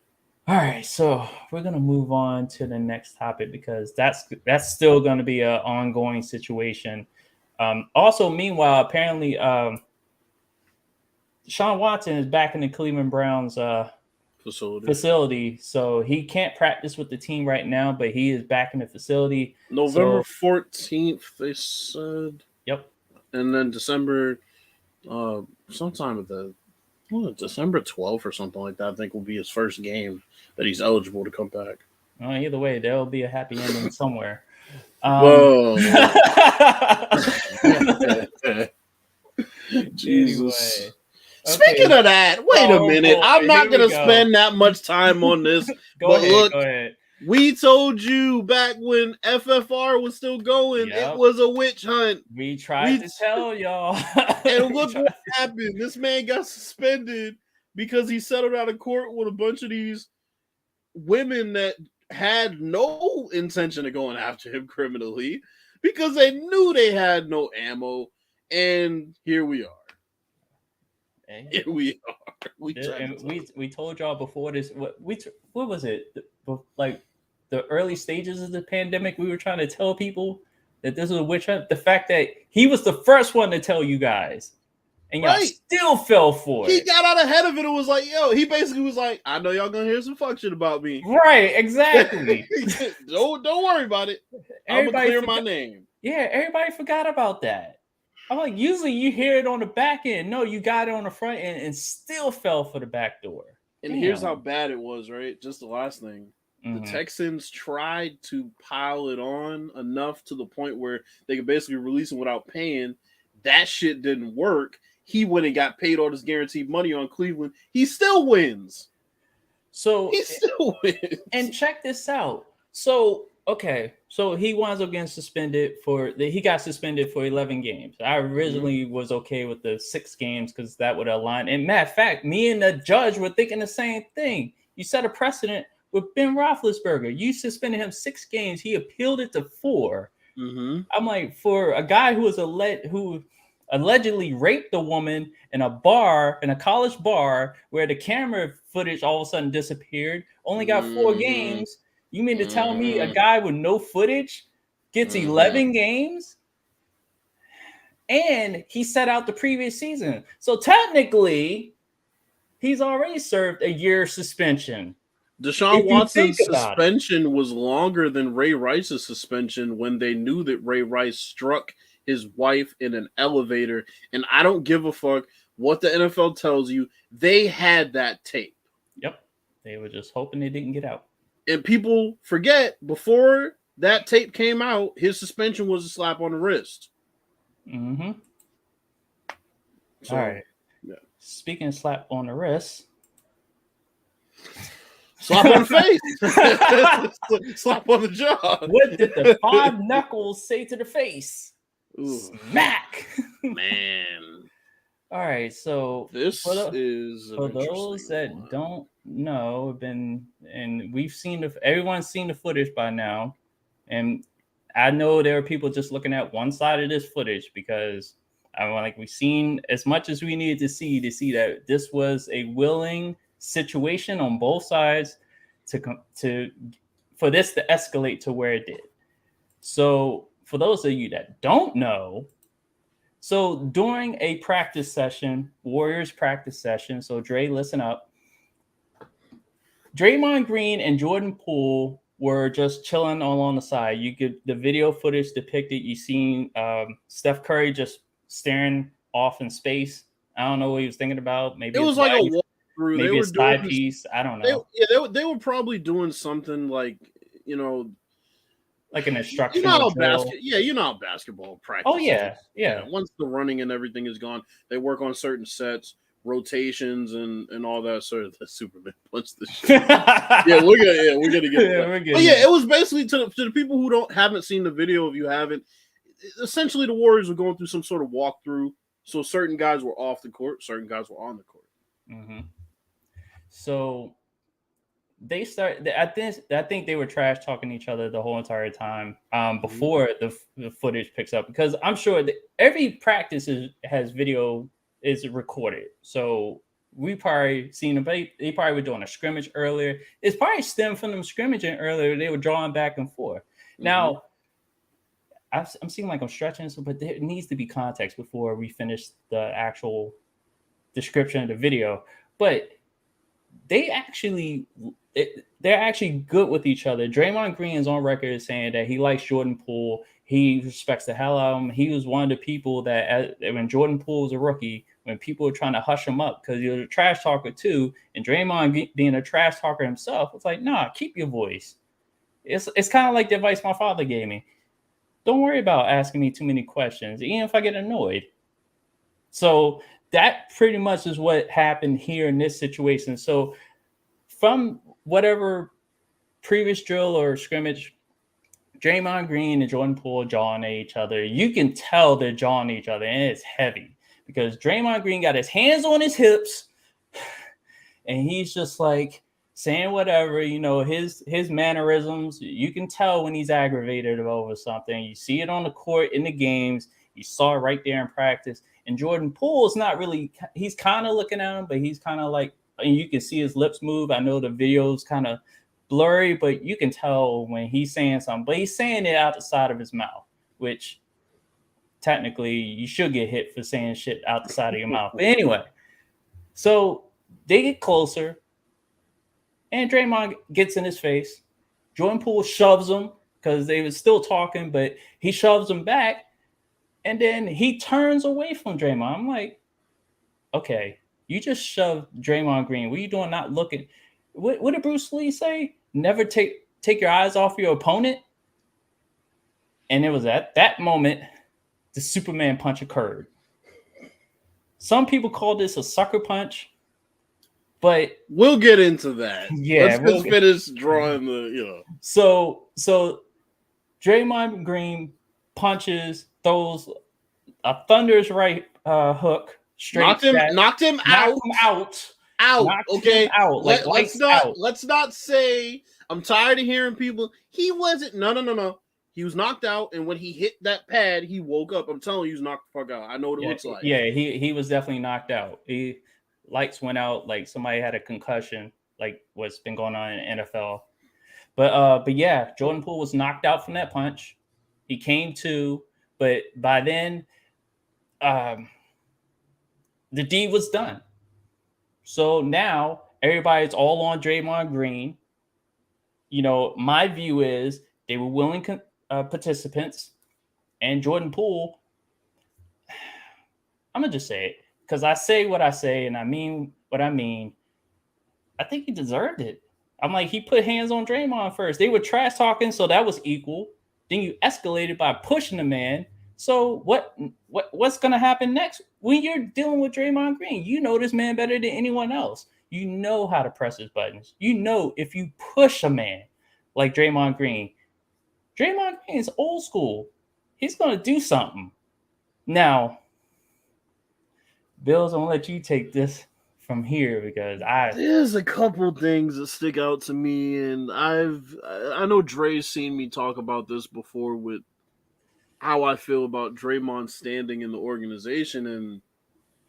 all right, so we're gonna move on to the next topic because that's still going to be an ongoing situation. Also, meanwhile, apparently, Sean Watson is back in the Cleveland Browns facility, so he can't practice with the team right now, but he is back in the facility. November 14th, they said. Yep. And then December, sometime at December 12th or something like that, I think will be his first game that he's eligible to come back. Well, either way, there'll be a happy ending somewhere. Whoa. Jesus. Anyway. Speaking of that, wait a minute. I'm not going to spend that much time on this. Go ahead. We told you back when FFR was still going, It was a witch hunt. We tried to tell y'all. And look what happened. This man got suspended because he settled out of court with a bunch of these women that had no intention of going after him criminally because they knew they had no ammo. And here we are. Here we are. We told y'all before this. What was it? Like the early stages of the pandemic, we were trying to tell people that this was a witch hunt. The fact that he was the first one to tell you guys, and y'all still fell for it. He got out ahead of it and was like, yo, he basically was like, I know y'all gonna hear some fuck shit about me. Right, exactly. Don't worry about it. I'm gonna clear my name. Yeah, everybody forgot about that. I'm like, usually you hear it on the back end. No, you got it on the front end and still fell for the back door. And here's how bad it was, right? Just the last thing. The Texans tried to pile it on enough to the point where they could basically release him without paying. That shit didn't work. He went and got paid all this guaranteed money on Cleveland. He still wins. So he still wins. And check this out. So he winds up getting suspended he got suspended for 11 games. I originally was okay with the 6 games because that would align. And matter of fact, me and the judge were thinking the same thing. You set a precedent with Ben Roethlisberger. You suspended him 6 games. He appealed it to 4. I'm like, for a guy who allegedly raped a woman in a college bar where the camera footage all of a sudden disappeared, only got 4 games. You mean to tell me a guy with no footage gets 11 games? And he set out the previous season. So technically, he's already served a year suspension. Deshaun Watson's suspension was longer than Ray Rice's suspension when they knew that Ray Rice struck his wife in an elevator. And I don't give a fuck what the NFL tells you. They had that tape. Yep. They were just hoping they didn't get out. And people forget, before that tape came out, his suspension was a slap on the wrist. So, all right. Yeah. Speaking of slap on the wrist. Slap on the face. Slap on the jaw. What did the 5 knuckles say to the face? Ooh. Smack. Man. All right, so this for those that don't know, everyone's seen the footage by now, and I know there are people just looking at one side of this footage because we've seen as much as we needed to see that this was a willing situation on both sides for this to escalate to where it did. So for those of you that don't know. So during a practice session, Warriors practice session, so Dre, listen up. Draymond Green and Jordan Poole were just chilling along the side. The video footage depicted, you seen Steph Curry just staring off in space. I don't know what he was thinking about. Maybe it was like a walkthrough. Maybe a side piece. I don't know. They were probably doing something like, like an instructional drill. You know how basketball practice. Oh yeah. Once the running and everything is gone, they work on certain sets, rotations, and all that sort of. Superman punch the shit. we're gonna get it. But it was basically to the people who haven't seen the video. If you haven't, essentially the Warriors were going through some sort of walkthrough. So certain guys were off the court, certain guys were on the court. So they start. I think they were trash talking each other the whole entire time before the footage picks up, because I'm sure that every practice has video is recorded. So we probably seen them. They probably were doing a scrimmage earlier. It's probably stemmed from them scrimmaging earlier. They were drawing back and forth. Now, I'm seeming like I'm stretching, but there needs to be context before we finish the actual description of the video. But they're actually good with each other. Draymond Green is on record as saying that he likes Jordan Poole. He respects the hell out of him. He was one of the people that when Jordan Poole was a rookie, when people were trying to hush him up because he was a trash talker too, and Draymond being a trash talker himself, it's like, nah, keep your voice. It's kind of like the advice my father gave me. Don't worry about asking me too many questions, even if I get annoyed. So that pretty much is what happened here in this situation. So from whatever previous drill or scrimmage, Draymond Green and Jordan Poole jawing at each other. You can tell they're jawing at each other, and it's heavy because Draymond Green got his hands on his hips, and he's just like saying whatever, his mannerisms. You can tell when he's aggravated over something. You see it on the court in the games. You saw it right there in practice. And Jordan Poole is not really. He's kind of looking at him, but he's kind of like, and you can see his lips move. I know the video's kind of blurry, but you can tell when he's saying something. But he's saying it out the side of his mouth, which technically you should get hit for saying shit out the side of your mouth. But anyway, so they get closer, and Draymond gets in his face. Jordan Poole shoves him because they were still talking, but he shoves him back, and then he turns away from Draymond. I'm like, okay, you just shoved Draymond Green. What are you doing not looking? What did Bruce Lee say? Never take your eyes off your opponent. And it was at that moment the Superman punch occurred. Some people call this a sucker punch, but we'll get into that. Yeah, let's finish drawing the So Draymond Green punches, throws a thunderous right hook straight. Knocked him out. Okay. Out. Let's not say. I'm tired of hearing people. He wasn't. No. He was knocked out, and when he hit that pad, he woke up. I'm telling you, he was knocked the fuck out. I know what it looks like. Yeah, he was definitely knocked out. Lights went out, like somebody had a concussion, like what's been going on in the NFL. But yeah, Jordan Poole was knocked out from that punch. He came to, but by then, the deed was done. So now everybody's all on Draymond Green. My view is they were willing participants, and Jordan Poole. I'm gonna just say it because I say what I say and I mean what I mean. I think he deserved it. I'm like, he put hands on Draymond first. They were trash talking, so that was equal. Then you escalated by pushing the man. So what's gonna happen next when you're dealing with Draymond Green? You know this man better than anyone else. You know how to press his buttons. You know if you push a man like Draymond Green is old school. He's gonna do something. Now, Bills, I'm gonna let you take this from here because there's a couple things that stick out to me, and I know Dre's seen me talk about this before with how I feel about Draymond's standing in the organization,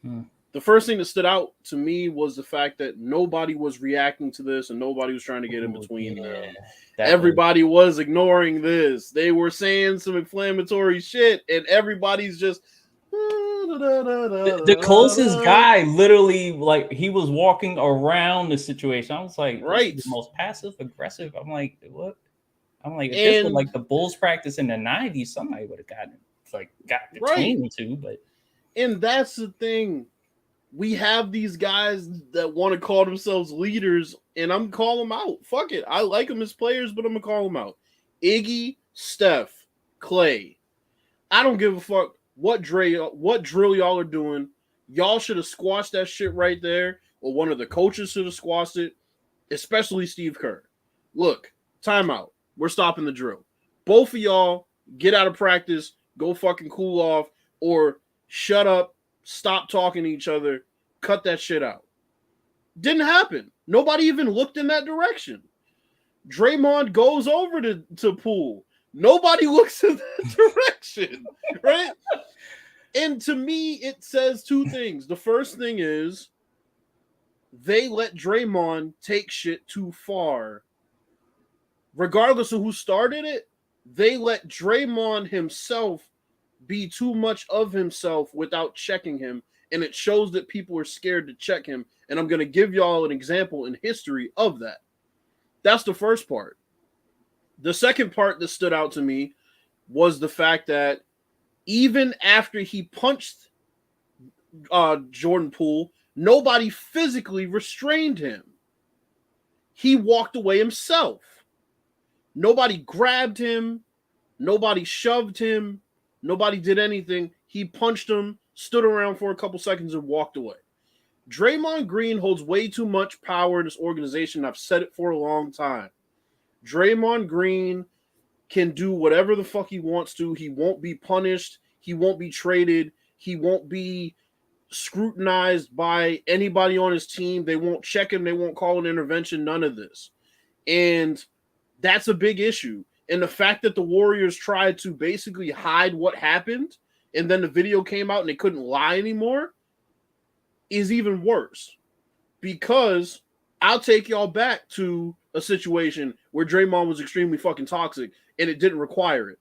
and the first thing that stood out to me was the fact that nobody was reacting to this and nobody was trying to get in between them. Everybody was ignoring this. They were saying some inflammatory shit, and everybody's just the closest guy literally, like, he was walking around the situation. I was like, right, the most passive aggressive. I'm like, what? I'm like, if this was like the Bulls practice in the 90s, somebody would have got between the two. And that's the thing. We have these guys that want to call themselves leaders, and I'm calling them out. Fuck it. I like them as players, but I'm going to call them out. Iggy, Steph, Clay. I don't give a fuck what drill y'all are doing. Y'all should have squashed that shit right there, or one of the coaches should have squashed it, especially Steve Kerr. Look, timeout. We're stopping the drill. Both of y'all get out of practice, go fucking cool off, or shut up, stop talking to each other, cut that shit out. Didn't happen. Nobody even looked in that direction. Draymond goes over to Poole. Nobody looks in that direction, right? And to me, it says two things. The first thing is they let Draymond take shit too far. Regardless of who started it, they let Draymond himself be too much of himself without checking him, and it shows that people are scared to check him. And I'm going to give y'all an example in history of that. That's the first part. The second part that stood out to me was the fact that even after he punched Jordan Poole, nobody physically restrained him. He walked away himself. Nobody grabbed him. Nobody shoved him. Nobody did anything. He punched him, stood around for a couple seconds, and walked away. Draymond Green holds way too much power in this organization. I've said it for a long time. Draymond Green can do whatever the fuck he wants to. He won't be punished. He won't be traded. He won't be scrutinized by anybody on his team. They won't check him. They won't call an intervention. None of this. And that's a big issue. And the fact that the Warriors tried to basically hide what happened and then the video came out and they couldn't lie anymore is even worse. Because I'll take y'all back to a situation where Draymond was extremely fucking toxic and it didn't require it.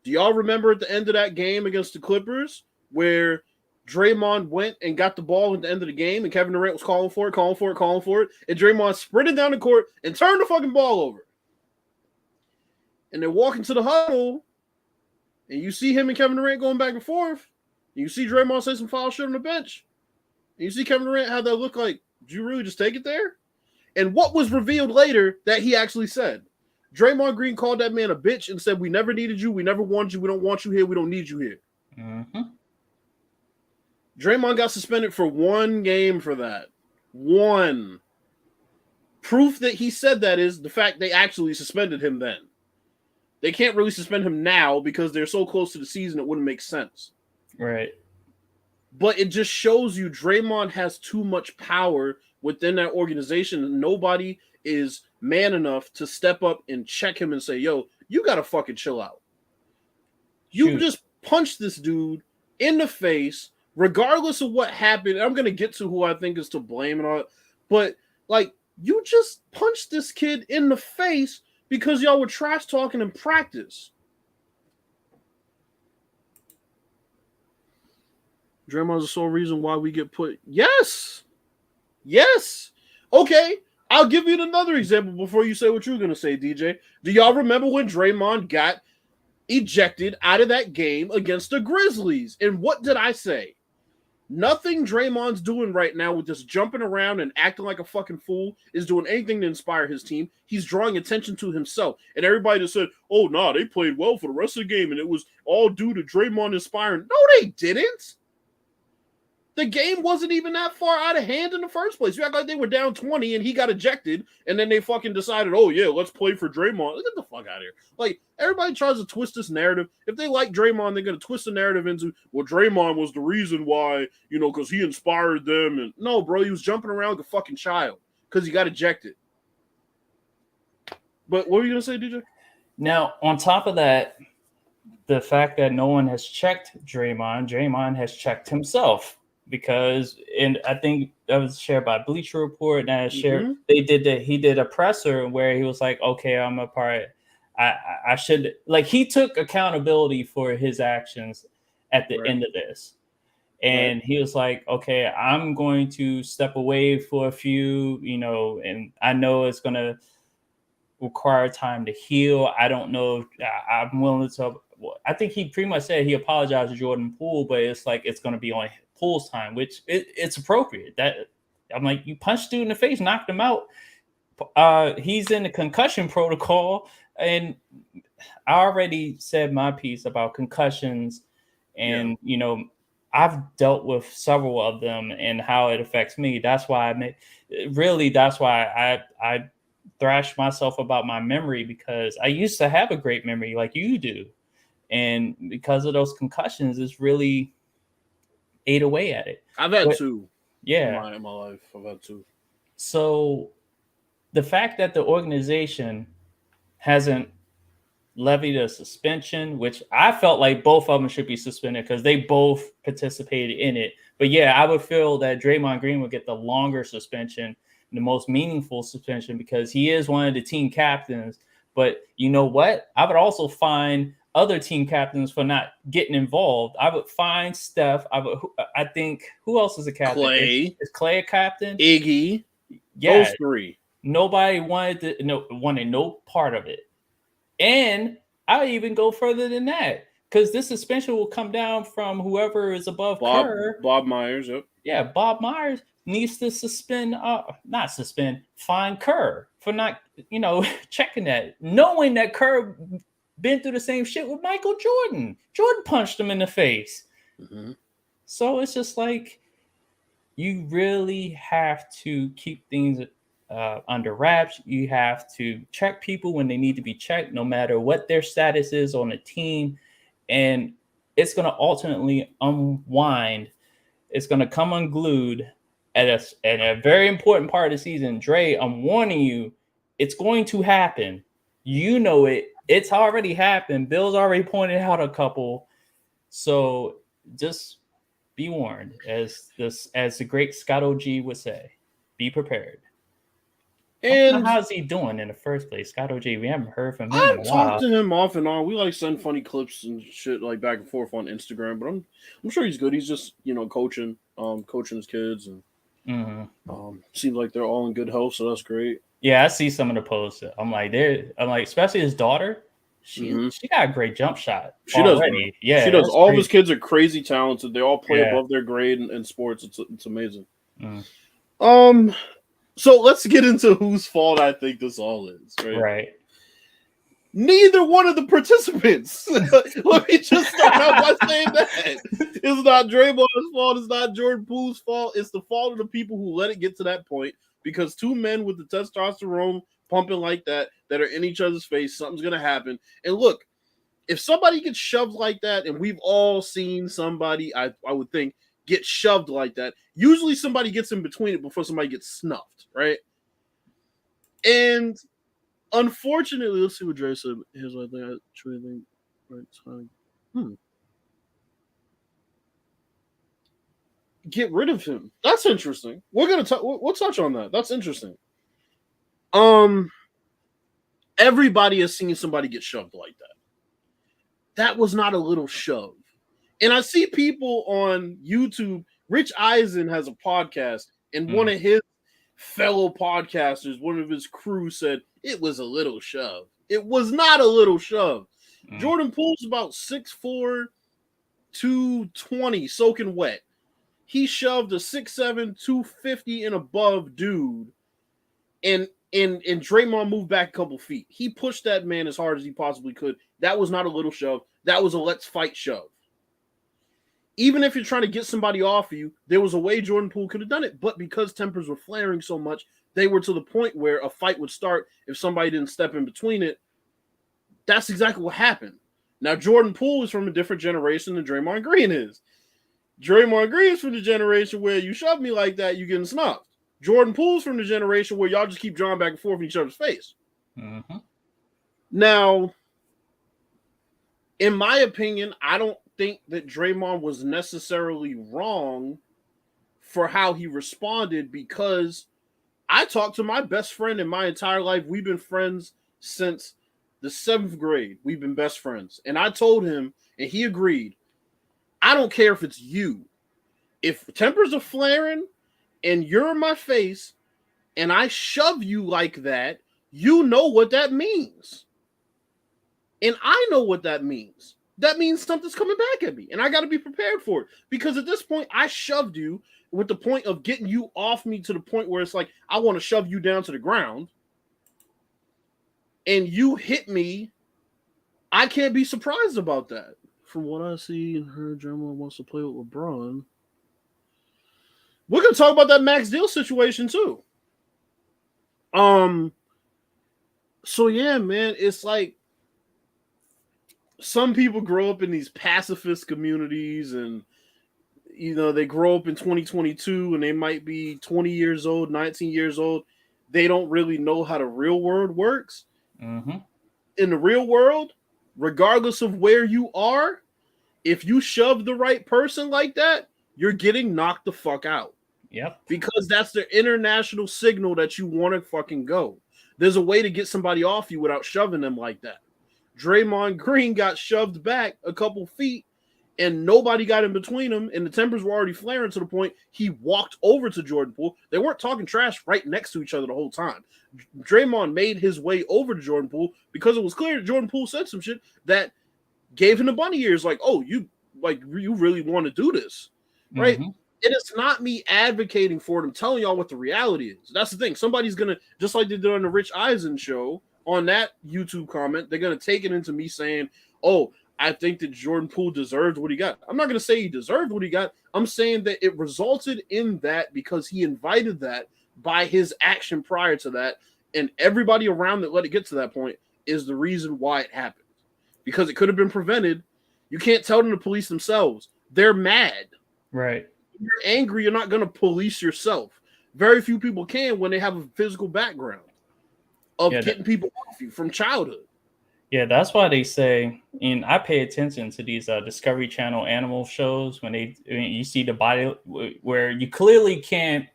Do y'all remember at the end of that game against the Clippers where Draymond went and got the ball at the end of the game and Kevin Durant was calling for it, and Draymond sprinted down the court and turned the fucking ball over. And they're walking to the huddle and you see him and Kevin Durant going back and forth. And you see Draymond say some foul shit on the bench. And you see Kevin Durant have that look like, did you really just take it there? And what was revealed later that he actually said? Draymond Green called that man a bitch and said, we never needed you. We never wanted you. We don't want you here. We don't need you here. Mm-hmm. Draymond got suspended for 1 game for that. 1. Proof that he said that is the fact they actually suspended him then. They can't really suspend him now because they're so close to the season it wouldn't make sense. Right. But it just shows you Draymond has too much power within that organization. Nobody is man enough to step up and check him and say, yo, you got to fucking chill out. You just punched this dude in the face, regardless of what happened. I'm going to get to who I think is to blame and all that. But, like, you just punched this kid in the face because y'all were trash talking in practice. Draymond's the sole reason why we get put. Yes. Okay. I'll give you another example before you say what you're going to say, DJ. Do y'all remember when Draymond got ejected out of that game against the Grizzlies? And what did I say? Nothing Draymond's doing right now with just jumping around and acting like a fucking fool is doing anything to inspire his team. He's drawing attention to himself. And everybody just said, oh, nah, they played well for the rest of the game, and it was all due to Draymond inspiring. No, they didn't. The game wasn't even that far out of hand in the first place. You act like they were down 20 and he got ejected, and then they fucking decided, oh, yeah, let's play for Draymond. Get the fuck out of here. Like, everybody tries to twist this narrative. If they like Draymond, they're going to twist the narrative into, well, Draymond was the reason why, you know, because he inspired them. And no, bro, he was jumping around like a fucking child because he got ejected. But what were you going to say, DJ? Now, on top of that, the fact that no one has checked Draymond has checked himself. Because, and I think that was shared by Bleacher Report, and I shared he did a presser where he was like, okay, I'm a part. I should, like, he took accountability for his actions at the end of this. And he was like, okay, I'm going to step away for a few, you know, and I know it's going to require time to heal. I don't know. I'm willing to, I think he pretty much said he apologized to Jordan Poole, but it's like, it's going to be on Poole's time, which it's appropriate. That I'm like, you punched dude in the face, knocked him out. He's in the concussion protocol, and I already said my piece about concussions, and you know, I've dealt with several of them and how it affects me. That's why I thrash myself about my memory, because I used to have a great memory like you do, and because of those concussions, it's really ate away at it. I've had two. Yeah. In my life, I've had two. So the fact that the organization hasn't levied a suspension, which I felt like both of them should be suspended because they both participated in it. But yeah, I would feel that Draymond Green would get the longer suspension, the most meaningful suspension, because he is one of the team captains. But you know what? I would also find other team captains for not getting involved. I would find Steph. I think, who else is a captain? Clay. Is Clay a captain? Iggy. Yeah. Those three. Nobody wanted no part of it. And I even go further than that, because this suspension will come down from whoever is above Kerr. Bob Myers, yep. Yeah, Bob Myers needs to fine Kerr for not, checking that, knowing that Kerr been through the same shit with Michael Jordan. Jordan punched him in the face. Mm-hmm. So it's just like, you really have to keep things under wraps. You have to check people when they need to be checked, no matter what their status is on the team. And it's going to ultimately unwind it's going to come unglued at a very important part of the season. Dre, I'm warning you, it's going to happen. You know it. It's already happened. Bill's already pointed out a couple. So just be warned, as the great Scott OG would say. Be prepared. And how's he doing in the first place, Scott OG? We haven't heard from him in a I've while. talked to him off and on. We like send funny clips and shit like back and forth on Instagram, but I'm sure he's good. He's just coaching his kids, and seems like they're all in good health, so that's great. Yeah, I see some of the posts. I'm like, especially his daughter. She got a great jump shot. She already. does. Yeah, she does. All of his kids are crazy talented. They all play above their grade in sports. It's amazing. So let's get into whose fault I think this all is. Right. Neither one of the participants. Let me just start out by saying that it's not Draymond's fault. It's not Jordan Poole's fault. It's the fault of the people who let it get to that point. Because two men with the testosterone pumping like that are in each other's face, something's gonna happen. And look, if somebody gets shoved like that, and we've all seen somebody, I would think, get shoved like that, usually somebody gets in between it before somebody gets snuffed, right? And unfortunately, let's see what Dre said. Here's what I truly think. Right time. Get rid of him. That's interesting. We'll touch on that. That's interesting. Everybody has seen somebody get shoved like that. That was not a little shove. And I see people on YouTube. Rich Eisen has a podcast, and one of his fellow podcasters, one of his crew, said it was a little shove. It was not a little shove. Jordan Poole's about 6'4", 220, soaking wet. He shoved a 6'7", 250 and above dude, and Draymond moved back a couple feet. He pushed that man as hard as he possibly could. That was not a little shove. That was a let's fight shove. Even if you're trying to get somebody off of you, there was a way Jordan Poole could have done it. But because tempers were flaring so much, they were to the point where a fight would start if somebody didn't step in between it. That's exactly what happened. Now, Jordan Poole is from a different generation than Draymond Green is. Draymond Green is from the generation where you shove me like that, you getting snuffed. Jordan Poole's from the generation where y'all just keep drawing back and forth in each other's face. Now, in my opinion, I don't think that Draymond was necessarily wrong for how he responded, because I talked to my best friend in my entire life. We've been friends since the 7th grade. We've been best friends. And I told him, and he agreed, I don't care if it's you. If tempers are flaring and you're in my face and I shove you like that, you know what that means. And I know what that means. That means something's coming back at me, and I got to be prepared for it. Because at this point, I shoved you with the point of getting you off me to the point where it's like, I want to shove you down to the ground. And you hit me. I can't be surprised about that. From what I see and heard, Draymond wants to play with LeBron. We're going to talk about that Max Deal situation too. So yeah, man, it's like some people grow up in these pacifist communities, and they grow up in 2022 and they might be 20 years old, 19 years old. They don't really know how the real world works. In the real world, regardless of where you are, if you shove the right person like that, you're getting knocked the fuck out. Yep. Because that's the international signal that you want to fucking go. There's a way to get somebody off you without shoving them like that. Draymond Green got shoved back a couple feet and nobody got in between them, and the tempers were already flaring to the point he walked over to Jordan Poole. They weren't talking trash right next to each other the whole time. Draymond made his way over to Jordan Poole because it was clear that Jordan Poole said some shit that gave him the bunny ears, like, oh, you really want to do this, right? And it's not me advocating for it. I'm telling y'all what the reality is. That's the thing. Somebody's going to, just like they did on the Rich Eisen show, on that YouTube comment, they're going to take it into me saying, oh, I think that Jordan Poole deserved what he got. I'm not going to say he deserved what he got. I'm saying that it resulted in that because he invited that by his action prior to that, and everybody around that let it get to that point is the reason why it happened. Because it could have been prevented. You can't tell them to police themselves. They're mad. Right. When you're angry, you're not going to police yourself. Very few people can when they have a physical background of getting people off you from childhood. Yeah, that's why they say, and I pay attention to these Discovery Channel animal shows when you see the body where you clearly can't.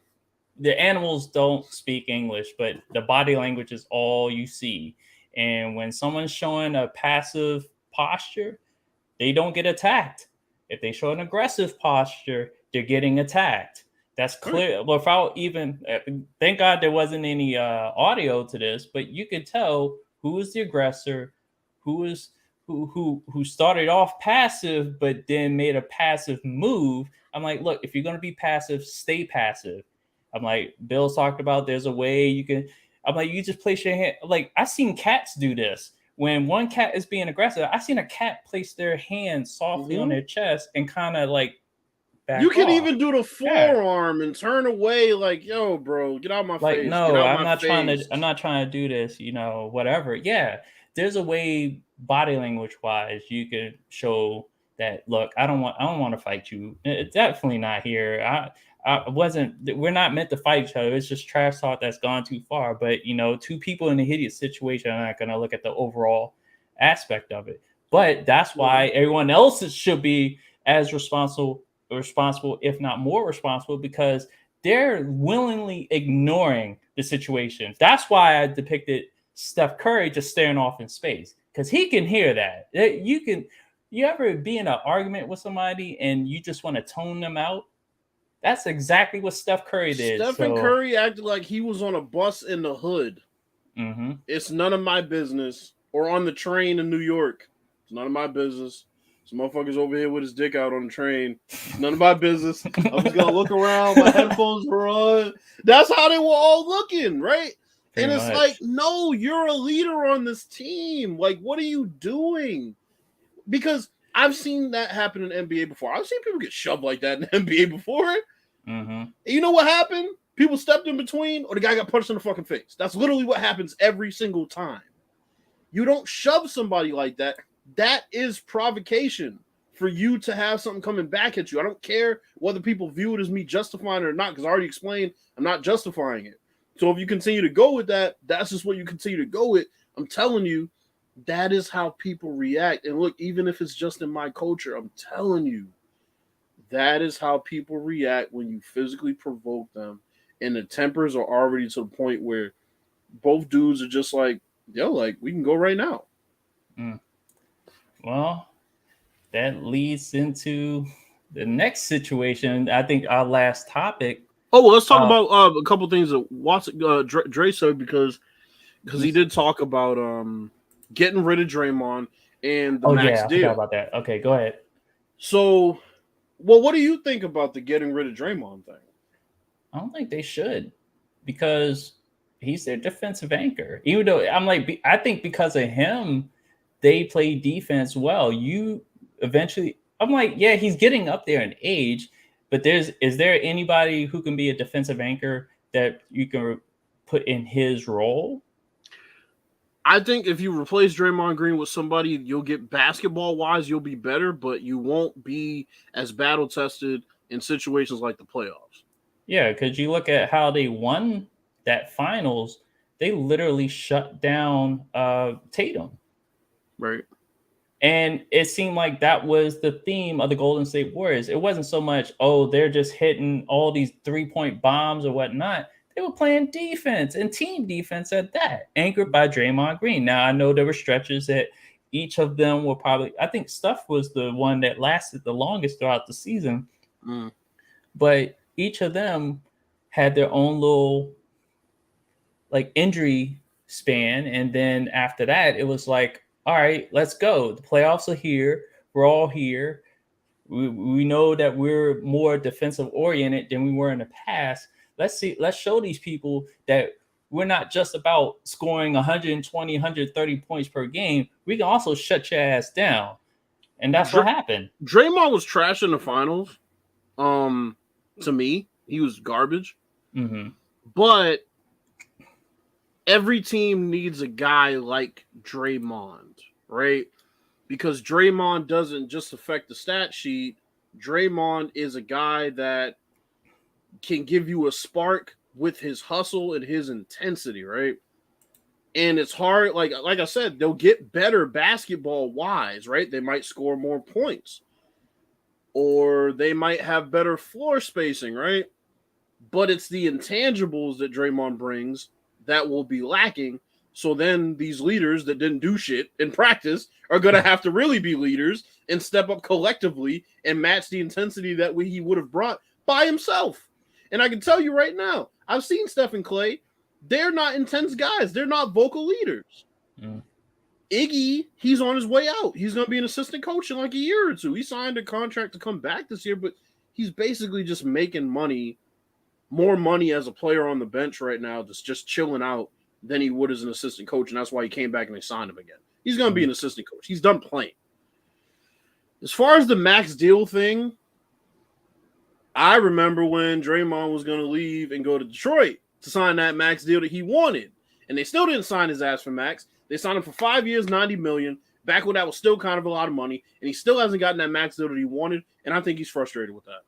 The animals don't speak English, but the body language is all you see. And when someone's showing a passive posture, they don't get attacked. If they show an aggressive posture, they're getting attacked. That's clear. Without even, thank God there wasn't any audio to this, but you could tell who is the aggressor, who started off passive but then made a passive move. I'm like, look, if you're gonna be passive, stay passive. I'm like, Bill's talked about there's a way you can. I'm like, you just place your hand. Like, I've seen cats do this. When one cat is being aggressive, I've seen a cat place their hand softly on their chest and kind of like back You can off. even do the forearm and turn away, like, yo, bro, get out of my like, face. No, get out I'm my not face. I'm not trying to do this, whatever. Yeah, there's a way body language wise you could show that, look, I don't want to fight you. It's definitely not here. We're not meant to fight each other. It's just trash talk that's gone too far. But two people in a hideous situation are not going to look at the overall aspect of it. But that's why everyone else should be as responsible, if not more responsible, because they're willingly ignoring the situation. That's why I depicted Steph Curry just staring off in space, because he can hear that. You ever be in an argument with somebody and you just want to tone them out? That's exactly what Steph Curry did. Stephen Curry acted like he was on a bus in the hood. Mm-hmm. It's none of my business. Or on the train in New York. It's none of my business. Some motherfucker's over here with his dick out on the train. None of my business. I'm just gonna look around. My headphones were on. That's how they were all looking, right? Pretty much. Like, no, you're a leader on this team. Like, what are you doing? Because I've seen that happen in the NBA before. I've seen people get shoved like that in the NBA before. Mm-hmm. You know what happened? People stepped in between, or the guy got punched in the fucking face. That's literally what happens every single time. You don't shove somebody like that. That is provocation for you to have something coming back at you. I don't care whether people view it as me justifying it or not, because I already explained I'm not justifying it. So if you continue to go with that, that's just what you continue to go with. I'm telling you, that is how people react. And look, even if it's just in my culture, I'm telling you, that is how people react when you physically provoke them. And the tempers are already to the point where both dudes are just like, yo, like, we can go right now. Well, that leads into the next situation. I think our last topic. Oh, well, let's talk about a couple things that Watson, Dre said, because he did talk about getting rid of Draymond and the max deal. I forgot about that. Okay, go ahead. So, well, what do you think about the getting rid of Draymond thing? I don't think they should, because he's their defensive anchor. Even though I think because of him, they play defense well. I'm like, yeah, he's getting up there in age, but is there anybody who can be a defensive anchor that you can put in his role? I think if you replace Draymond Green with somebody, you'll get basketball-wise, you'll be better, but you won't be as battle-tested in situations like the playoffs. Yeah, because you look at how they won that finals, they literally shut down Tatum. Right. And it seemed like that was the theme of the Golden State Warriors. It wasn't so much, they're just hitting all these 3-point bombs or whatnot. They were playing defense and team defense at that, anchored by Draymond Green. Now, I know there were stretches that each of them were I think Steph was the one that lasted the longest throughout the season. But each of them had their own little injury span. And then after that, it was like, all right, let's go. The playoffs are here. We're all here. We know that we're more defensive oriented than we were in the past. Let's show these people that we're not just about scoring 120, 130 points per game. We can also shut your ass down. And that's what happened. Draymond was trash in the finals. To me, he was garbage. Mm-hmm. But every team needs a guy like Draymond, right? Because Draymond doesn't just affect the stat sheet. Draymond is a guy that can give you a spark with his hustle and his intensity, right? And it's hard, like I said, they'll get better basketball wise, right? They might score more points, or they might have better floor spacing, right? But it's the intangibles that Draymond brings that will be lacking. So then these leaders that didn't do shit in practice are going to have to really be leaders and step up collectively and match the intensity that he would have brought by himself. And I can tell you right now, I've seen Steph and Clay. They're not intense guys. They're not vocal leaders. Mm. Iggy, he's on his way out. He's going to be an assistant coach in like a year or two. He signed a contract to come back this year, but he's basically just making money, more money as a player on the bench right now, just chilling out than he would as an assistant coach, and that's why he came back and they signed him again. He's going to be an assistant coach. He's done playing. As far as the max deal thing, I remember when Draymond was going to leave and go to Detroit to sign that max deal that he wanted, and they still didn't sign his ass for max. They signed him for 5 years, $90 million, back when that was still kind of a lot of money, and he still hasn't gotten that max deal that he wanted, and I think he's frustrated with that.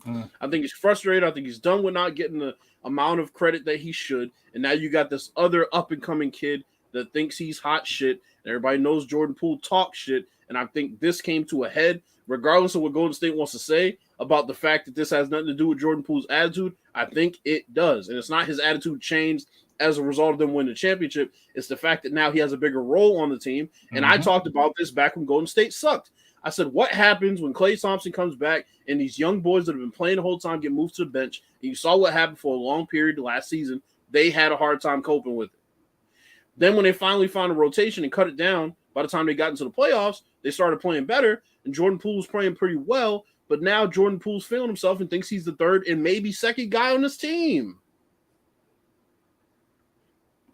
I think he's frustrated. I think he's done with not getting the amount of credit that he should. And now you got this other up-and-coming kid that thinks he's hot shit. And everybody knows Jordan Poole talks shit. And I think this came to a head, regardless of what Golden State wants to say about the fact that this has nothing to do with Jordan Poole's attitude. I think it does. And it's not his attitude changed as a result of them winning the championship. It's the fact that now he has a bigger role on the team. And I talked about this back when Golden State sucked. I said, what happens when Klay Thompson comes back and these young boys that have been playing the whole time get moved to the bench? And you saw what happened for a long period last season. They had a hard time coping with it. Then when they finally found a rotation and cut it down, by the time they got into the playoffs, they started playing better, and Jordan Poole was playing pretty well. But now Jordan Poole's feeling himself and thinks he's the third and maybe second guy on this team.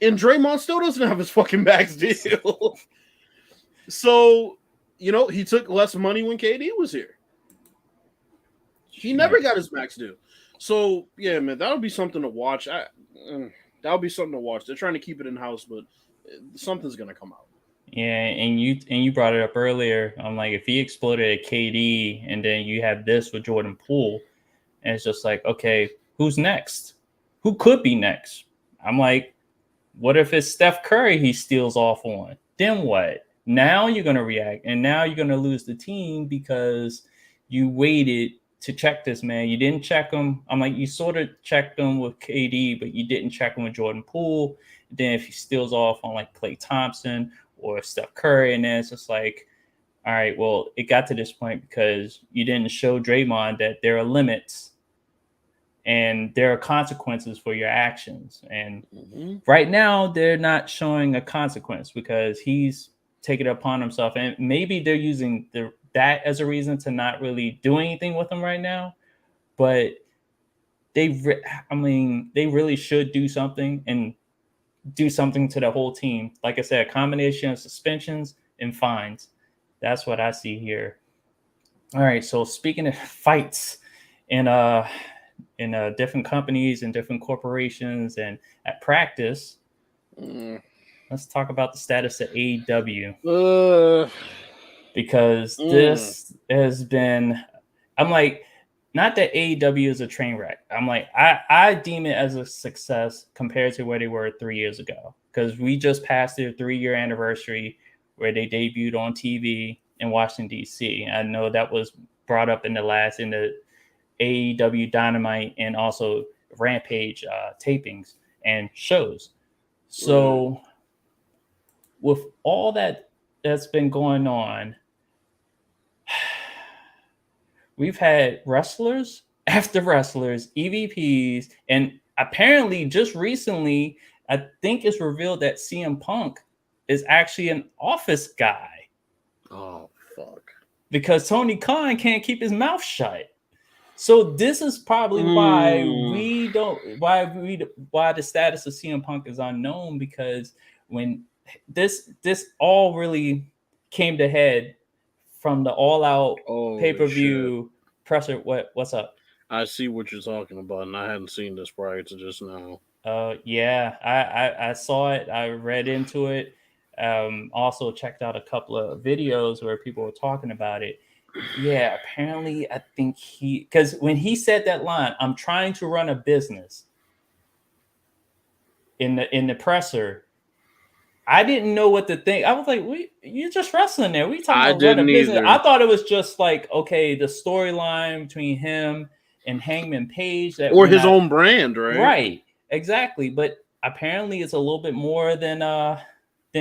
And Draymond still doesn't have his fucking max deal. So, you know, he took less money when KD was here. He never got his max deal. So, yeah, man, that'll be something to watch. That'll be something to watch. They're trying to keep it in-house, but something's going to come out. Yeah, and you brought it up earlier. I'm like, if he exploded at KD and then you have this with Jordan Poole, and it's just like, okay, who's next? Who could be next? I'm like, what if it's Steph Curry he steals off on? Then what? Now you're going to react, and now you're going to lose the team because you waited to check this man. You didn't check him. I'm like, you sort of checked him with KD, but you didn't check him with Jordan Poole. Then if he steals off on like Klay Thompson or Steph Curry, and then it's just like, all right, well, it got to this point because you didn't show Draymond that there are limits and there are consequences for your actions. And right now they're not showing a consequence because he's taken it upon himself. And maybe they're using that as a reason to not really do anything with him right now. But they really should do something and do something to the whole team. Like I said, a combination of suspensions and fines. That's what I see here. All right. So speaking of fights in different companies and different corporations and at practice, let's talk about the status of AEW. Because this has been, I'm like, not that AEW is a train wreck. I'm like, I deem it as a success compared to where they were 3 years ago. Because we just passed their 3-year anniversary where they debuted on TV in Washington, D.C. I know that was brought up in the AEW Dynamite and also Rampage tapings and shows. So with all that's been going on, we've had wrestlers after wrestlers, EVPs, and apparently just recently, I think it's revealed that CM Punk is actually an office guy. Oh, fuck. Because Tony Khan can't keep his mouth shut. So this is probably why the status of CM Punk is unknown, because when this all really came to head from the all-out pay-per-view presser. What's up? I see what you're talking about, and I hadn't seen this prior to just now. Yeah, I saw it. I read into it. Also checked out a couple of videos where people were talking about it. Yeah, apparently, I think because when he said that line, "I'm trying to run a business," in the presser, I didn't know what to think. I was like, you're just wrestling there. We talking I about run a didn't business. either. I thought it was just like, okay, the storyline between him and Hangman Page that Or we're his not own brand, right? right. Exactly. But apparently it's a little bit more than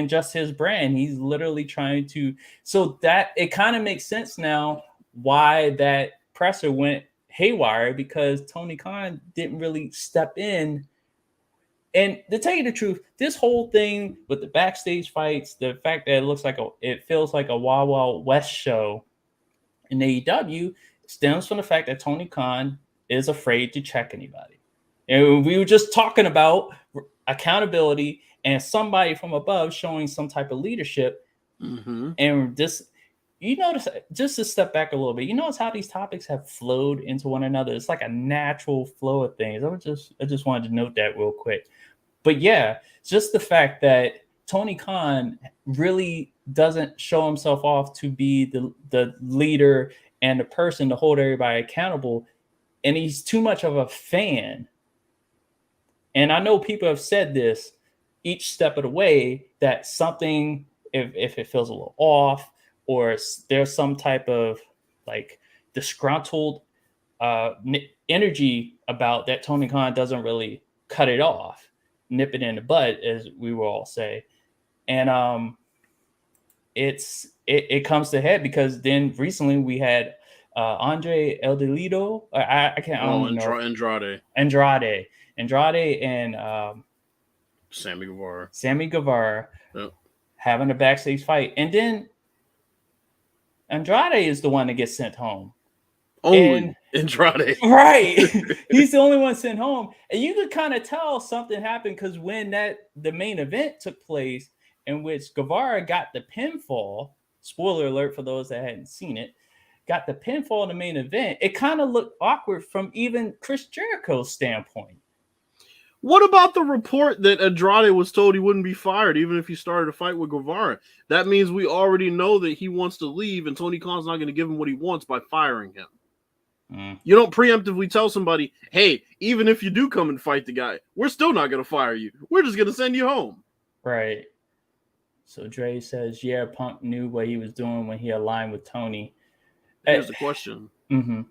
just his brand. He's literally trying to so that it kind of makes sense now why that presser went haywire because Tony Khan didn't really step in. And to tell you the truth, this whole thing with the backstage fights, the fact that it feels like a Wild Wild West show in AEW stems from the fact that Tony Khan is afraid to check anybody. And we were just talking about accountability and somebody from above showing some type of leadership. Mm-hmm. And this, you notice, just to step back a little bit, you notice how these topics have flowed into one another. It's like a natural flow of things. I just wanted to note that real quick. But yeah, just the fact that Tony Khan really doesn't show himself off to be the leader and the person to hold everybody accountable, and he's too much of a fan. And I know people have said this each step of the way that something, if it feels a little off, or there's some type of like disgruntled energy about that, Tony Khan doesn't really cut it off, nip it in the bud, as we will all say. And it comes to head because then recently we had Andre El Delito. I can't. I don't even know. Andrade and Sammy Guevara Yep. having a backstage fight, and then Andrade is the one that gets sent home. Only Andrade. Right. He's the only one sent home. And you could kind of tell something happened because when the main event took place in which Guevara got the pinfall, spoiler alert for those that hadn't seen it, got the pinfall in the main event, it kind of looked awkward from even Chris Jericho's standpoint. What about the report that Andrade was told he wouldn't be fired even if he started a fight with Guevara? That means we already know that he wants to leave and Tony Khan's not going to give him what he wants by firing him. You don't preemptively tell somebody, hey, even if you do come and fight the guy, we're still not going to fire you. We're just going to send you home. Right. So Dre says, yeah, Punk knew what he was doing when he aligned with Tony. Here's the question. Mm-hmm.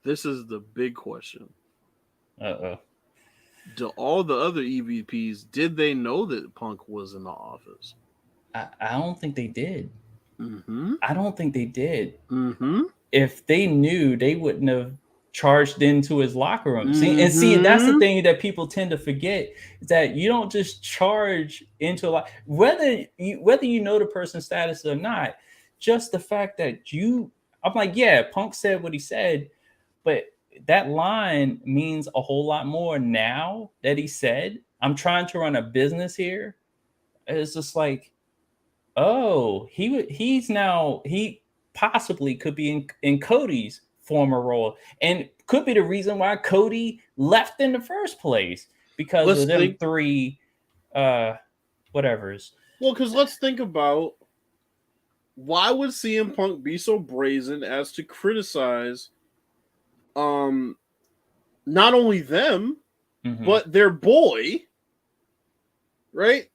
This is the big question. Uh-oh. Do all the other EVPs, did they know that Punk was in the office? I don't think they did. Mm-hmm. I don't think they did. Mm-hmm. If they knew, they wouldn't have charged into his locker room. See, that's the thing that people tend to forget, is that you don't just charge into a lot, whether you know the person's status or not, just the fact that I'm like, yeah, Punk said what he said, but that line means a whole lot more now that he said, I'm trying to run a business here. It's just like, oh, he possibly could be in Cody's former role, and could be the reason why Cody left in the first place because of them three whatevers. Well, because let's think about, why would CM Punk be so brazen as to criticize not only them, but their boy, right?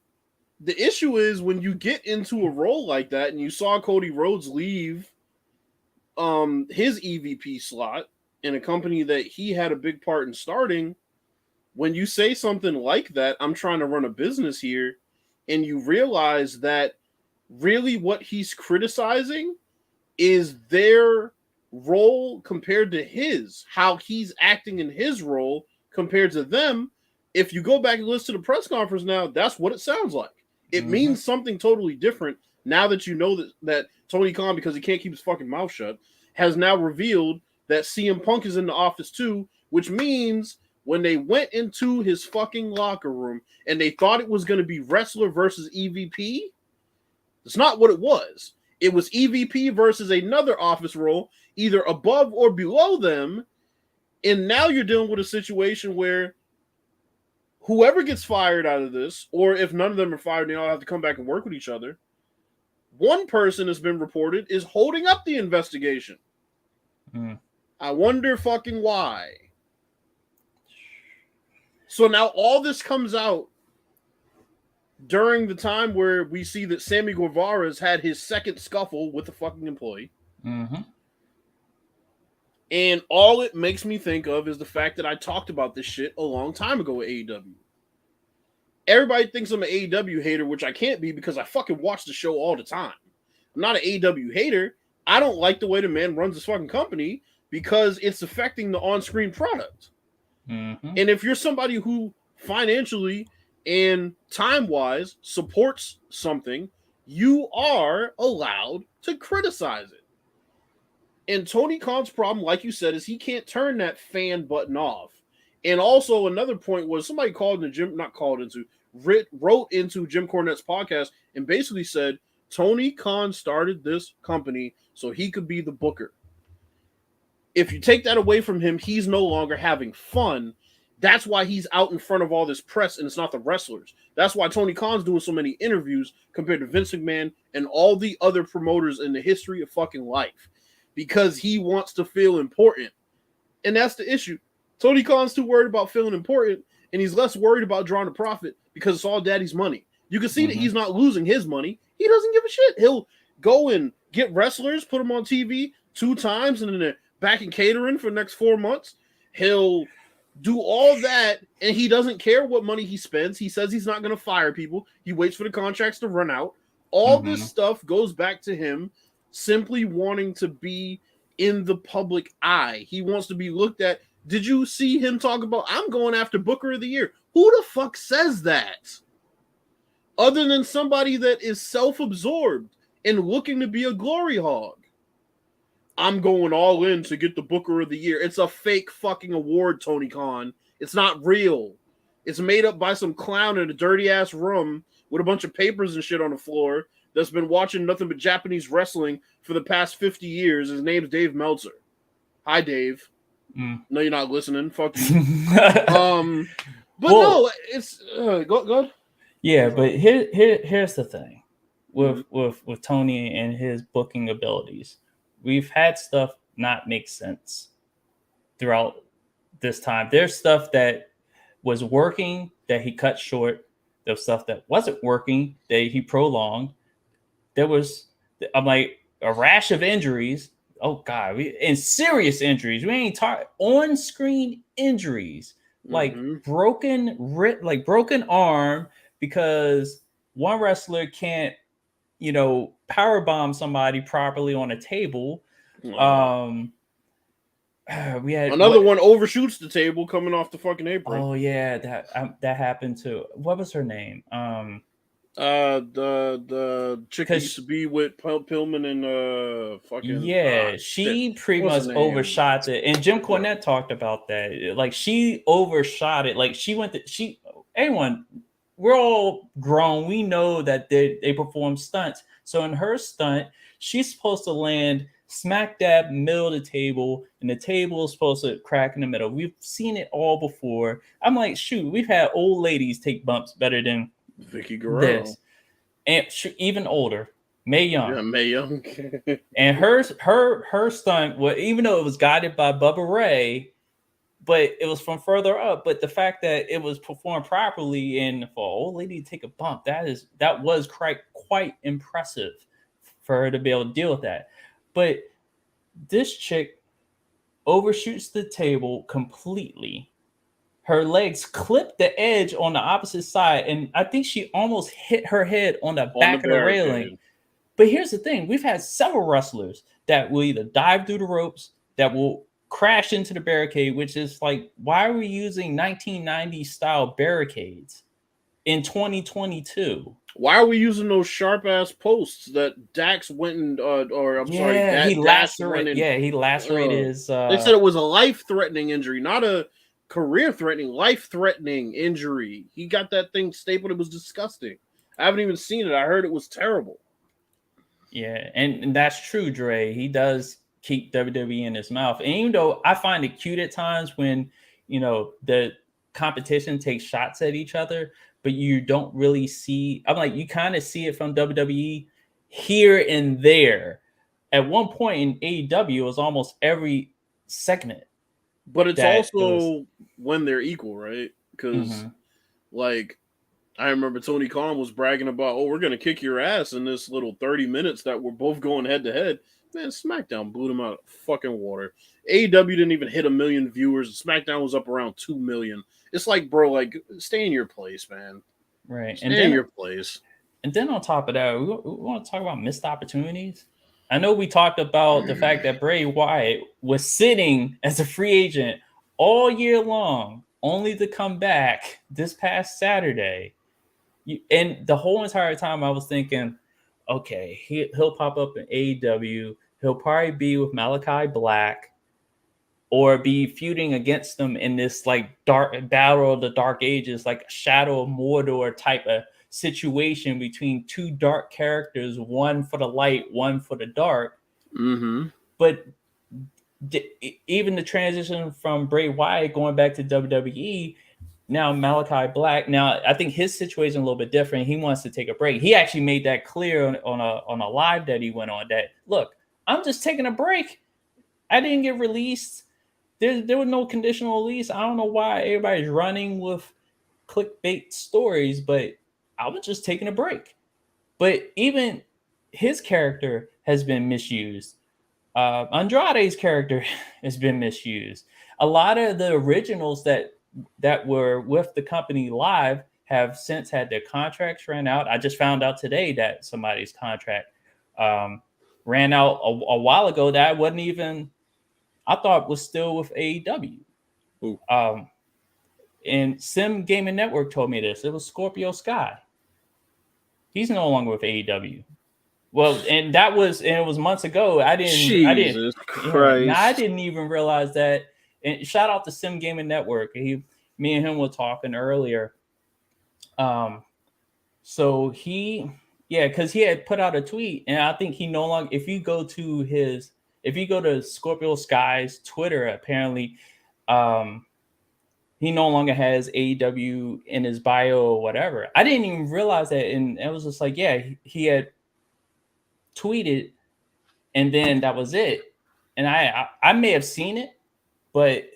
The issue is when you get into a role like that, and you saw Cody Rhodes leave his EVP slot in a company that he had a big part in starting, when you say something like that, I'm trying to run a business here, and you realize that really what he's criticizing is their role compared to his, how he's acting in his role compared to them. If you go back and listen to the press conference now, that's what it sounds like. It means something totally different now that you know that Tony Khan, because he can't keep his fucking mouth shut, has now revealed that CM Punk is in the office too, which means when they went into his fucking locker room and they thought it was going to be wrestler versus EVP, it's not what it was. It was EVP versus another office role, either above or below them. And now you're dealing with a situation where whoever gets fired out of this, or if none of them are fired, they all have to come back and work with each other. One person has been reported is holding up the investigation. I wonder fucking why. So now all this comes out during the time where we see that Sammy Guevara's had his second scuffle with a fucking employee. Mm-hmm. And all it makes me think of is the fact that I talked about this shit a long time ago with AEW. Everybody thinks I'm an AEW hater, which I can't be because I fucking watch the show all the time. I'm not an AEW hater. I don't like the way the man runs his fucking company because it's affecting the on-screen product. Mm-hmm. And if you're somebody who financially and time-wise supports something, you are allowed to criticize it. And Tony Khan's problem, like you said, is he can't turn that fan button off. And also another point was somebody wrote into Jim Cornette's podcast and basically said Tony Khan started this company so he could be the booker. If you take that away from him, he's no longer having fun. That's why he's out in front of all this press, and it's not the wrestlers. That's why Tony Khan's doing so many interviews compared to Vince McMahon and all the other promoters in the history of fucking life. Because he wants to feel important. And that's the issue. Tony Khan's too worried about feeling important, and he's less worried about drawing a profit because it's all daddy's money. You can see that he's not losing his money. He doesn't give a shit. He'll go and get wrestlers, put them on TV 2 times, and then they're back in catering for the next 4 months. He'll do all that, and he doesn't care what money he spends. He says he's not going to fire people. He waits for the contracts to run out. All this stuff goes back to him simply wanting to be in the public eye. He wants to be looked at. Did you see him talk about, I'm going after Booker of the Year? Who the fuck says that? Other than somebody that is self-absorbed and looking to be a glory hog. I'm going all in to get the Booker of the Year. It's a fake fucking award, Tony Khan. It's not real. It's made up by some clown in a dirty-ass room with a bunch of papers and shit on the floor that's been watching nothing but Japanese wrestling for the past 50 years. His name's Dave Meltzer. Hi, Dave. No, you're not listening. Fuck you. No, it's go. Yeah, but here's the thing with Tony and his booking abilities. We've had stuff not make sense throughout this time. There's stuff that was working that he cut short. There's stuff that wasn't working that he prolonged. There was, I'm like, a rash of injuries. Oh God, and serious injuries. We ain't talking on-screen injuries, like broken arm because one wrestler can't, powerbomb somebody properly on a table. We had another one overshoots the table coming off the fucking apron. Oh yeah, that happened too. What was her name? The chick used to be with Pillman and fucking she pretty much overshot it, and Jim Cornette talked about that. Like she overshot it. Like everyone, we're all grown. We know that they perform stunts. So in her stunt, she's supposed to land smack dab middle of the table, and the table is supposed to crack in the middle. We've seen it all before. I'm like, shoot, we've had old ladies take bumps better than Vicky Guerrero. This. And even older, Mae Young. Yeah, Mae Young. And her stunt, even though it was guided by Bubba Ray, but it was from further up. But the fact that it was performed properly and for an old lady to take a bump, that was quite impressive for her to be able to deal with that. But this chick overshoots the table completely. Her legs clip the edge on the opposite side, and I think she almost hit her head on the back of the railing. But here's the thing. We've had several wrestlers that will either dive through the ropes, that will crash into the barricade, which is like, why are we using 1990s style barricades in 2022? Why are we using those sharp ass posts that Dax went and he lacerated his. They said it was a life-threatening injury, not a career-threatening, life-threatening injury. He got that thing stapled. It was disgusting. I haven't even seen it. I heard it was terrible. Yeah, and that's true, Dre. He does keep WWE in his mouth. And even though I find it cute at times when, the competition takes shots at each other, but you don't really see, I'm like, you kind of see it from WWE here and there. At one point in AEW, it was almost every segment But it's that it was. also when they're equal, right? Because Mm-hmm. like I remember Tony Khan was bragging about, oh, we're gonna kick your ass in this little 30 minutes that we're both going head to head. Man, SmackDown blew them out of fucking water. AEW didn't even hit 1 million viewers. SmackDown was up around 2 million. It's like, bro, like stay in your place, man. Right, Stay in your place. and then on top of that, we want to talk about missed opportunities. I know we talked about the fact that Bray Wyatt was sitting as a free agent all year long, only to come back this past Saturday. And the whole entire time, I was thinking, okay, he'll pop up in AEW. He'll probably be with Malachi Black or be feuding against them in this like dark battle of the Dark Ages, like Shadow of Mordor type of situation between two dark characters, one for the light, one for the dark. Mm-hmm. But even the transition from Bray Wyatt going back to WWE, now Malachi Black. Now I think his situation is a little bit different. He wants to take a break. He actually made that clear on a live that he went on. That look, I'm just taking a break. I didn't get released. There was no conditional release. I don't know why everybody's running with clickbait stories, but I was just taking a break. But even his character has been misused. Andrade's character has been misused. A lot of the originals that were with the company live have since had their contracts ran out. I just found out today that somebody's contract ran out a while ago. That wasn't even I thought was still with AEW. And Sim Gaming Network told me this. It was Scorpio Sky. He's no longer with AEW. Well, and it was months ago. Jesus I Christ. didn't even realize that. And shout out to Sim Gaming Network. Me and him were talking earlier. So because he had put out a tweet, and I think he no longer. If you go to Scorpio Sky's Twitter, apparently, he no longer has AEW in his bio or whatever. I didn't even realize that, and it was just like, yeah, he had tweeted, and then that was it. And I may have seen it, but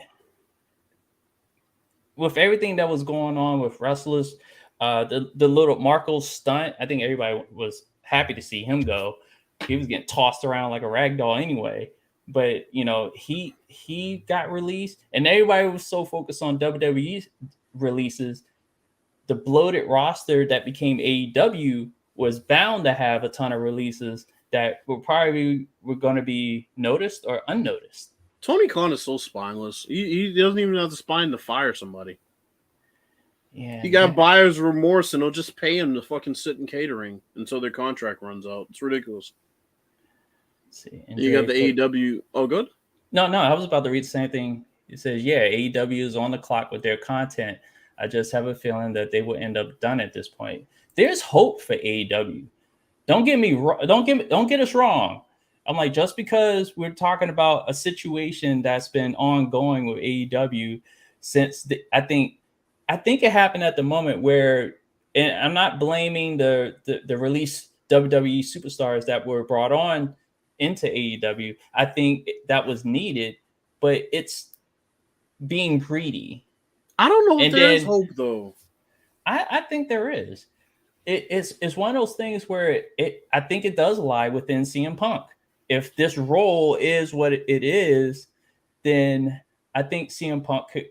with everything that was going on with wrestlers, the little Marco stunt, I think everybody was happy to see him go. He was getting tossed around like a rag doll anyway. But he got released, and everybody was so focused on WWE releases. The bloated roster that became AEW was bound to have a ton of releases that were going to be noticed or unnoticed. Tony Khan is so spineless. He doesn't even have the spine to fire somebody. Yeah, he got buyer's remorse, and they'll just pay him to fucking sit in catering until their contract runs out. It's ridiculous. See, you got the AEW. Oh, good. No, I was about to read the same thing. It says, yeah, AEW is on the clock with their content. I just have a feeling that they will end up done at this point. There's hope for AEW. Don't get us wrong. I'm like, just because we're talking about a situation that's been ongoing with AEW since I think it happened at the moment where, and I'm not blaming the release WWE superstars that were brought on into AEW. I think that was needed, but it's being greedy. I don't know if there is hope though. I think there is. It's one of those things where I think it does lie within CM Punk. If this role is what it is, then I think CM Punk could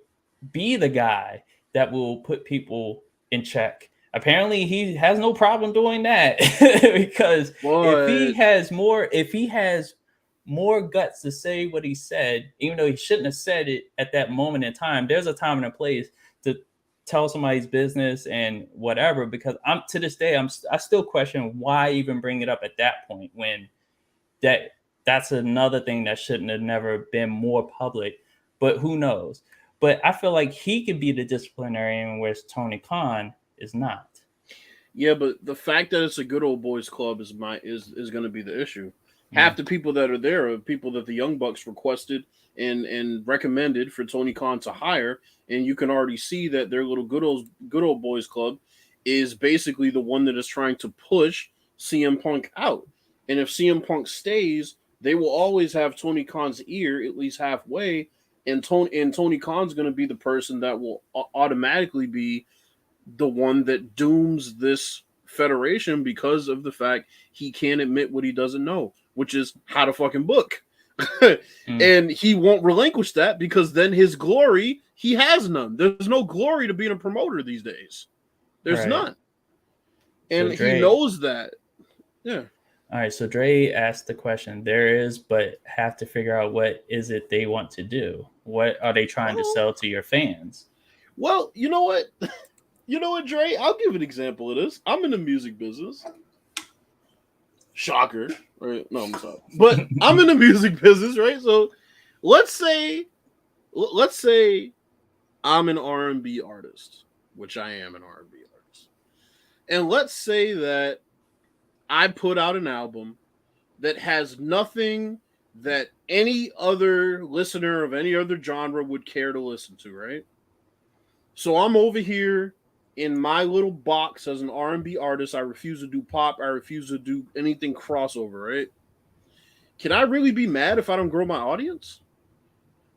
be the guy that will put people in check. Apparently, he has no problem doing that because if he has more guts to say what he said, even though he shouldn't have said it at that moment in time, there's a time and a place to tell somebody's business and whatever. Because I'm to this day, I still question why even bring it up at that point when that's another thing that shouldn't have never been more public. But who knows? But I feel like he could be the disciplinarian, whereas Tony Khan is not. Yeah, but the fact that it's a good old boys club is going to be the issue. Half the people that are there are people that the Young Bucks requested and recommended for Tony Khan to hire, and you can already see that their little good old boys club is basically the one that is trying to push CM Punk out. And if CM Punk stays, they will always have Tony Khan's ear at least halfway. And Tony Khan's going to be the person that will automatically be the one that dooms this federation because of the fact he can't admit what he doesn't know, which is how to fucking book. And he won't relinquish that because then his glory, he has none. There's no glory to being a promoter these days. There's none. And so Dre, he knows that. Yeah. All right. So Dre asked the question. There is, but have to figure out what is it they want to do. What are they trying to sell to your fans? Well, you know what? You know what, Dre? I'll give an example of this. I'm in the music business. Shocker. Right? No, I'm sorry. But I'm in the music business, right? So let's say I'm an R&B artist, which I am an R&B artist. And let's say that I put out an album that has nothing that any other listener of any other genre would care to listen to, right? So I'm over here in my little box as an R&B artist. I refuse to do pop. I refuse to do anything crossover, right? Can I really be mad if I don't grow my audience?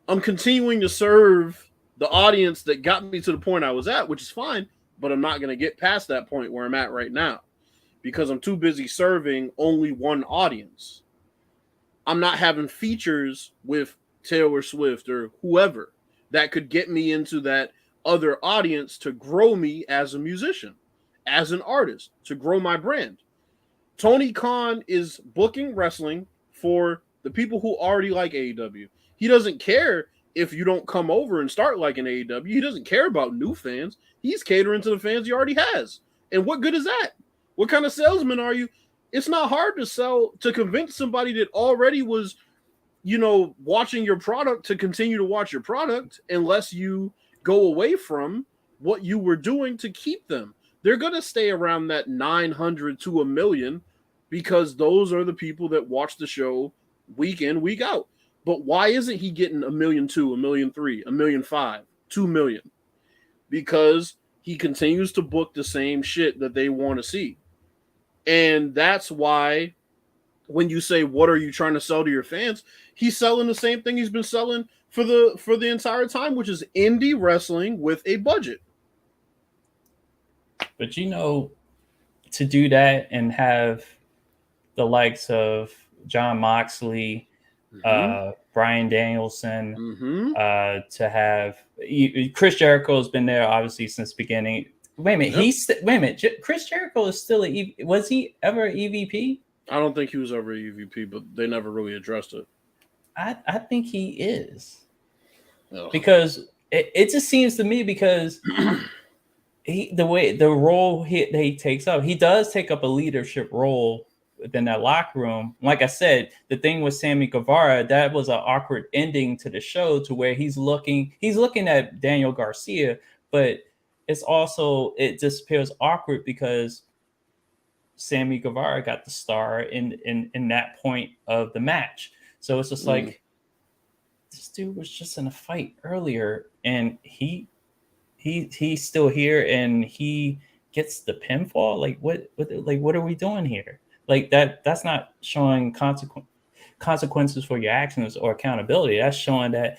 I'm continuing to serve the audience that got me to the point I was at, which is fine, but I'm not going to get past that point where I'm at right now because I'm too busy serving only one audience. I'm not having features with Taylor Swift or whoever that could get me into that other audience to grow me as a musician, as an artist, to grow my brand. Tony Khan is booking wrestling for the people who already like AEW. He doesn't care if you don't come over and start liking AEW. He doesn't care about new fans. He's catering to the fans he already has. And what good is that? What kind of salesman are you? It's not hard to convince somebody that already was, watching your product to continue to watch your product unless you go away from what you were doing to keep them. They're going to stay around that 900 to 1 million because those are the people that watch the show week in, week out. But why isn't he getting 1.2 million, 1.3 million, 1.5 million, 2 million? Because he continues to book the same shit that they want to see. And that's why when you say, what are you trying to sell to your fans? He's selling the same thing he's been selling for the entire time, which is indie wrestling with a budget. But to do that and have the likes of John Moxley, Bryan Danielson, to have Chris Jericho has been there obviously since the beginning. Wait a minute, Chris Jericho is still was he ever an EVP? I don't think he was ever an EVP, but they never really addressed it. I think he is. Because it just seems to me because the role he takes up, he does take up a leadership role within that locker room. Like I said, the thing with Sammy Guevara, that was an awkward ending to the show to where he's looking at Daniel Garcia, but it just appears awkward because Sammy Guevara got the star in that point of the match. So it's just like this dude was just in a fight earlier and he's still here and he gets the pinfall. Like what are we doing here? Like that's not showing consequences for your actions or accountability. That's showing that,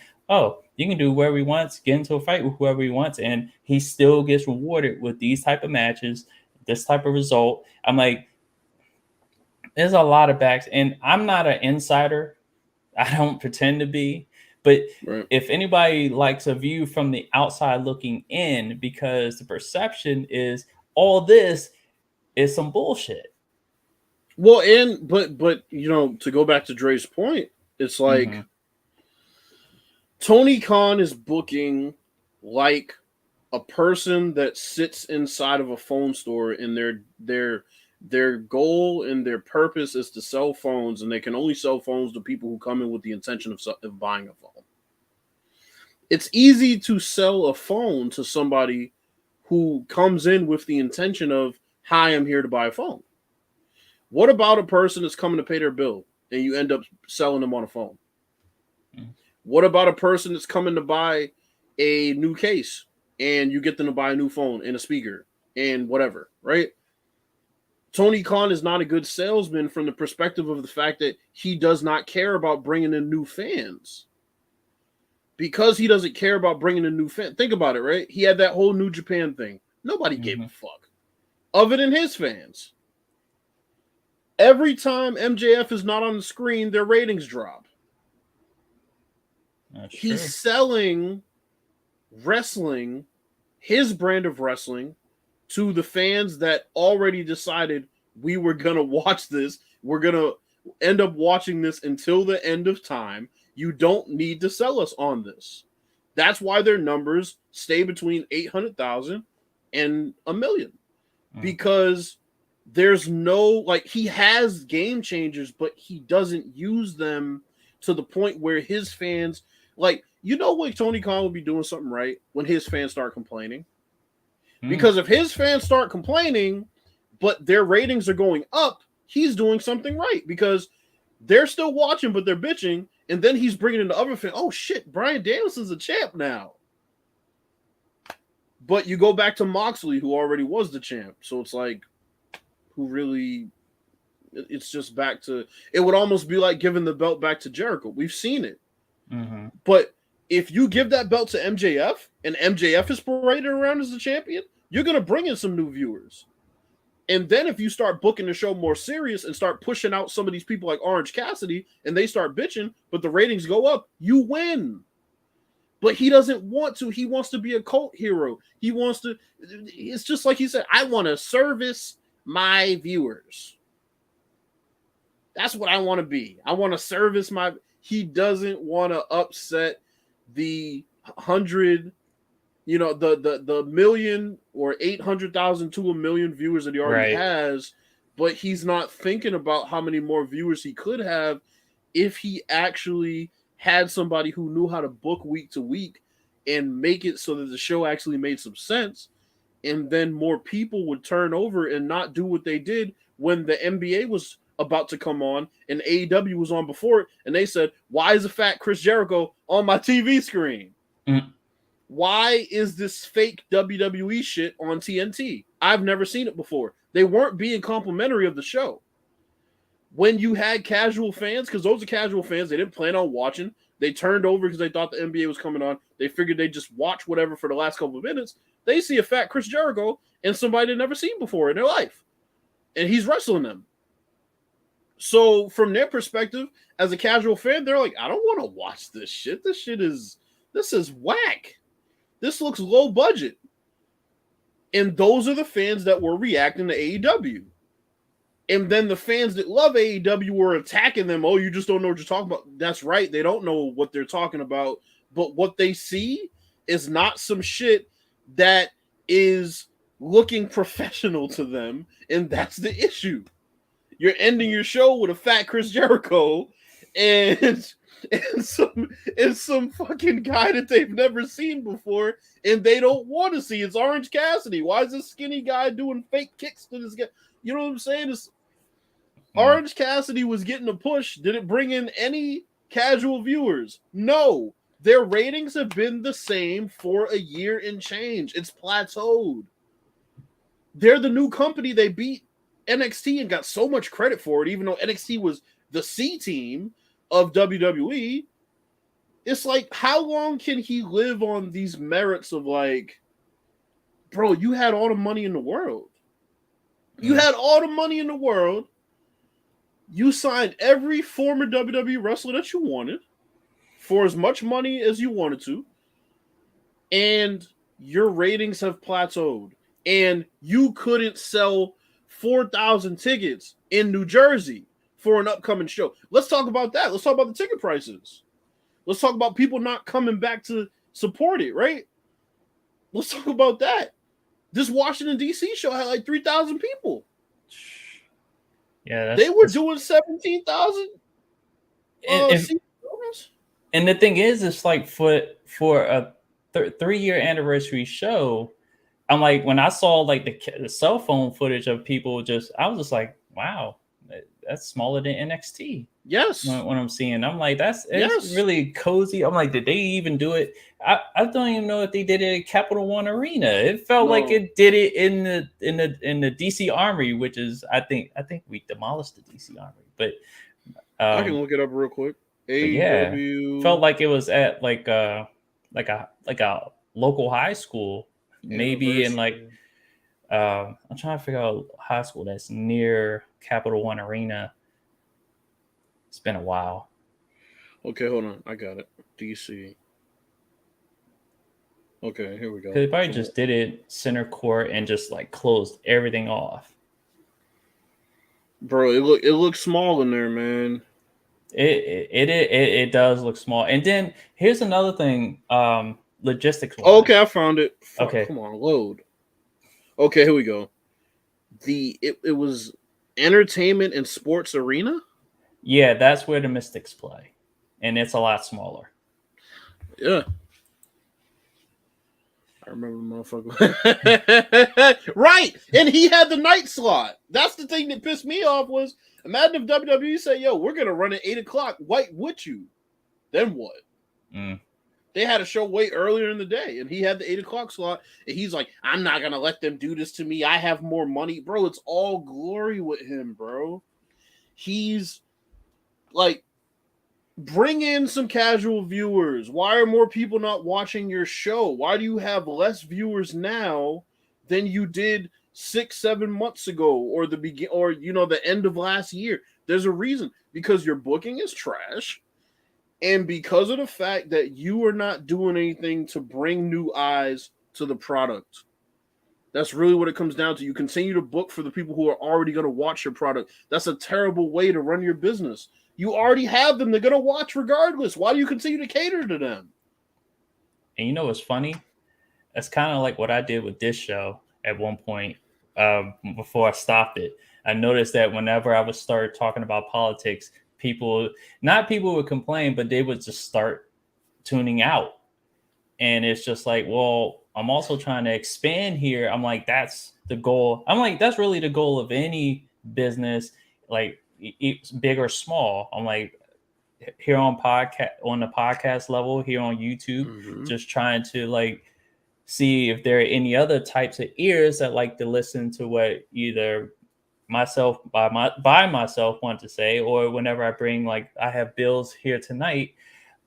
you can do whatever he wants, get into a fight with whoever he wants, and he still gets rewarded with these type of matches, this type of result. I'm like, there's a lot of backs, and I'm not an insider. I don't pretend to be. But if anybody likes a view from the outside looking in, because the perception is all this is some bullshit. Well, but to go back to Dre's point, it's like Tony Khan is booking like a person that sits inside of a phone store and their goal and their purpose is to sell phones, and they can only sell phones to people who come in with the intention of buying a phone. It's easy to sell a phone to somebody who comes in with the intention of, hi, I'm here to buy a phone. What about a person that's coming to pay their bill and you end up selling them on a phone? What about a person that's coming to buy a new case and you get them to buy a new phone and a speaker and whatever, right? Tony Khan is not a good salesman from the perspective of the fact that he does not care about bringing in new fans. Because he doesn't care about bringing in new fans. Think about it, right? He had that whole New Japan thing. Nobody gave a fuck. Other than his fans. Every time MJF is not on the screen, their ratings drop. He's selling wrestling, his brand of wrestling, to the fans that already decided we were going to watch this. We're going to end up watching this until the end of time. You don't need to sell us on this. That's why their numbers stay between 800,000 and 1 million. Because there's no, like, he has game changers, but he doesn't use them to the point where his fans, like, you know what, Tony Khan would be doing something right when his fans start complaining. Because if his fans start complaining, but their ratings are going up, he's doing something right because they're still watching, but they're bitching. And then he's bringing in the other fan. Oh, shit, Bryan Danielson's a champ now. But you go back to Moxley, who already was the champ. So it's like, who really, it's just back to, it would almost be like giving the belt back to Jericho. We've seen it. But if you give that belt to MJF and MJF is paraded around as the champion, you're going to bring in some new viewers. And then if you start booking the show more serious and start pushing out some of these people like Orange Cassidy and they start bitching, but the ratings go up, you win. But he doesn't want to. He wants to be a cult hero. He wants to, it's just like he said, I want to service my viewers. That's what I want to be. I want to service my, he doesn't want to upset the 100, you know, the million or 800,000 to 1 million viewers that he already has, but he's not thinking about how many more viewers he could have if he actually had somebody who knew how to book week to week and make it so that the show actually made some sense. And then more people would turn over and not do what they did when the NBA was about to come on and AEW was on before it. And they said, why is a fat Chris Jericho on my TV screen? Why is this fake WWE shit on TNT? I've never seen it before. They weren't being complimentary of the show. When you had casual fans, because those are casual fans, they didn't plan on watching. They turned over because they thought the NBA was coming on. They figured they'd just watch whatever for the last couple of minutes. They see a fat Chris Jericho and somebody they've never seen before in their life. And he's wrestling them. So from their perspective, as a casual fan, they're like, I don't want to watch this shit. This is whack. This looks low budget. And those are the fans that were reacting to AEW. And then the fans that love AEW were attacking them. Oh, you just don't know what you're talking about. That's right. They don't know what they're talking about. But what they see is not some shit that is looking professional to them. And that's the issue. You're ending your show with a fat Chris Jericho and some fucking guy that they've never seen before, and they don't want to see. It's Orange Cassidy. Why is this skinny guy doing fake kicks to this guy? You know what I'm saying? Orange Cassidy was getting a push. Did it bring in any casual viewers? No. Their ratings have been the same for a year and change. It's plateaued. They're the new company. They beat NXT and got so much credit for it, even though NXT was the C team of WWE. It's like, how long can he live on these merits of like, bro, you had all the money in the world. You had all the money in the world. You signed every former WWE wrestler that you wanted for as much money as you wanted to. And your ratings have plateaued. And you couldn't sell 4,000 tickets in New Jersey for an upcoming show. Let's talk about that. Let's talk about the ticket prices. Let's talk about people not coming back to support it, right? Let's talk about that. This Washington, D.C. show had like 3,000 people. Yeah, they were doing 17,000. And the thing is, it's like for a 3-year anniversary show, I'm like, when I saw like the cell phone footage of people, I was just like, wow, that's smaller than NXT. Yes. When I'm seeing, I'm like, it's Yes. really cozy. I'm like, did they even do it? I don't even know if they did it at Capital One Arena. It felt like No. it did it in the DC Armory, which is I think we demolished the DC Armory, I can um, look it up real quick. but yeah, felt AW like it was at like a local high school, maybe in like anniversary. I'm trying to figure out high school that's near Capital One Arena. It's been a while. Okay, hold on. I got it. DC. Okay, here we go. Because they probably just did it center court and just like closed everything off. Bro, it looks small in there, man. It does look small. And then here's another thing, logistics wise. Oh, okay, I found it. Fuck, Okay. come on, load. Okay, here we go. It was entertainment and sports arena. Yeah, that's where the Mystics play, and it's a lot smaller. Yeah. I remember the motherfucker. Right. And he had the night slot. That's the thing that pissed me off was imagine if WWE said, yo, we're gonna run at 8:00. White would you? Then what? They had a show way earlier in the day, and he had the 8:00 slot, and he's like, I'm not gonna let them do this to me. I have more money. Bro, it's all glory with him, bro. He's like, bring in some casual viewers. Why are more people not watching your show? Why do you have less viewers now than you did 6-7 months ago, or the end of last year? There's a reason, because your booking is trash, and because of the fact that you are not doing anything to bring new eyes to the product. That's really what it comes down to. You continue to book for the people who are already going to watch your product. That's a terrible way to run your business. You already have them. They're going to watch regardless. Why do you continue to cater to them? And you know what's funny? That's kind of like what I did with this show at one point before I stopped it. I noticed that whenever I would start talking about politics, people would complain, but they would just start tuning out. And it's just like, well, I'm also trying to expand here. I'm like, that's the goal. I'm like, that's really the goal of any business, like it's big or small. I'm like, here on the podcast level, here on YouTube, just trying to like see if there are any other types of ears that like to listen to what either myself by myself want to say, or whenever I bring, like I have Bills here tonight,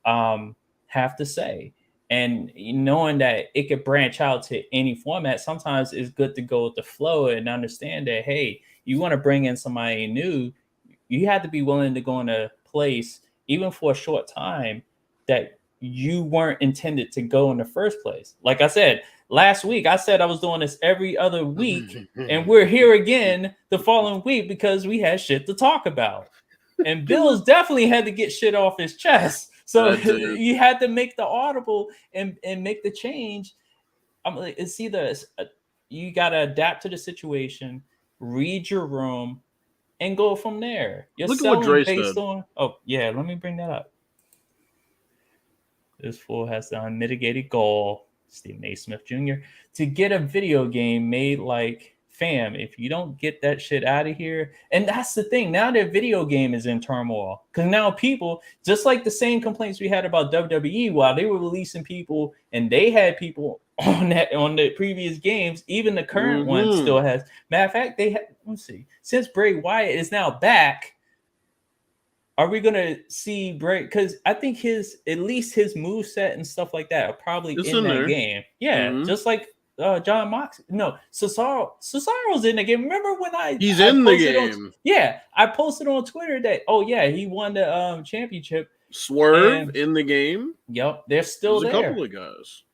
have to say. And knowing that it could branch out to any format, sometimes it's good to go with the flow and understand that, hey, you want to bring in somebody new, you have to be willing to go in a place, even for a short time, that you weren't intended to go in the first place. Like I said, last week, I said I was doing this every other week, and we're here again the following week because we had shit to talk about. And Bills definitely had to get shit off his chest. So you had to make the audible and make the change. It's either you got to adapt to the situation, read your room, and go from there. You're Look at what Dre said. Oh, yeah, let me bring that up. This fool has the unmitigated goal, Stephen A. Smith Jr., to get a video game made like, fam, if you don't get that shit out of here. And that's the thing. Now their video game is in turmoil. Because now people, just like the same complaints we had about WWE while they were releasing people, and they had people on the previous games, even the current one still has. Matter of fact, let's see. Since Bray Wyatt is now back, are we gonna see Bray? Because I think at least his moveset and stuff like that are probably in that game. Yeah, just like John Moxley. No, Cesaro's in the game. Remember when he's in the game? I posted on Twitter that he won the championship. Swerve in the game. Yep, they're still there. A couple of guys.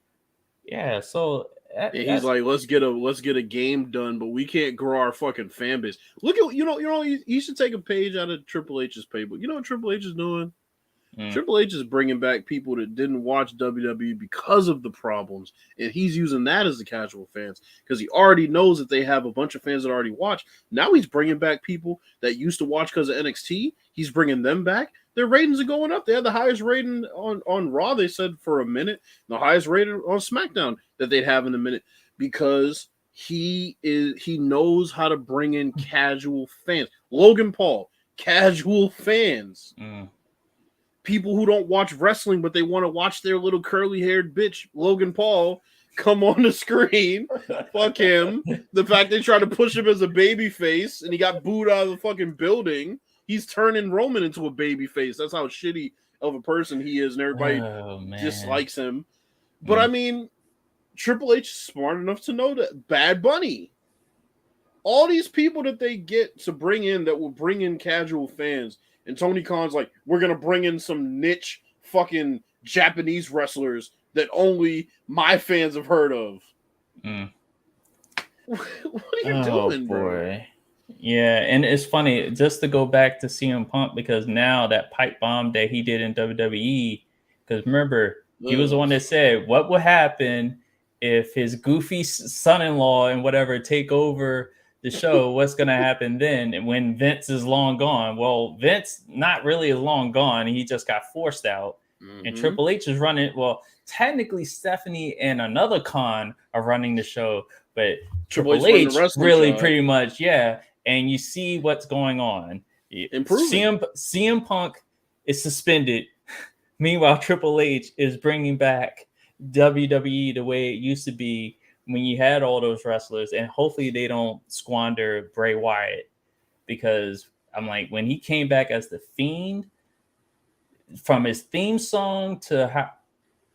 Yeah, so he's like, let's get a game done, but we can't grow our fucking fan base. Look at you should take a page out of Triple H's playbook. You know what Triple H is doing? Triple H is bringing back people that didn't watch WWE because of the problems, and he's using that as the casual fans because he already knows that they have a bunch of fans that already watch. Now he's bringing back people that used to watch because of NXT. He's bringing them back. Their ratings are going up. They had the highest rating on Raw, they said, for a minute. The highest rating on SmackDown that they'd have in a minute because he knows how to bring in casual fans. Logan Paul. Casual fans. People who don't watch wrestling, but they want to watch their little curly-haired bitch, Logan Paul, come on the screen. Fuck him. The fact they tried to push him as a baby face and he got booed out of the fucking building. He's turning Roman into a baby face. That's how shitty of a person he is, and everybody dislikes him. But I mean, Triple H is smart enough to know that Bad Bunny, all these people that they get to bring in that will bring in casual fans, and Tony Khan's like, we're going to bring in some niche fucking Japanese wrestlers that only my fans have heard of. What are you doing, bro? Yeah, and it's funny, just to go back to CM Punk, because now that pipe bomb that he did in WWE, because remember, he was the one that said, what would happen if his goofy son-in-law and whatever take over the show? What's going to happen then when Vince is long gone? Well, Vince not really is long gone. He just got forced out. And Triple H is running. Well, technically, Stephanie and another Khan are running the show, but Triple H really pretty much, yeah. And you see what's going on. CM Punk is suspended. Meanwhile, Triple H is bringing back WWE the way it used to be when you had all those wrestlers, and hopefully they don't squander Bray Wyatt, because I'm like, when he came back as the Fiend, from his theme song to how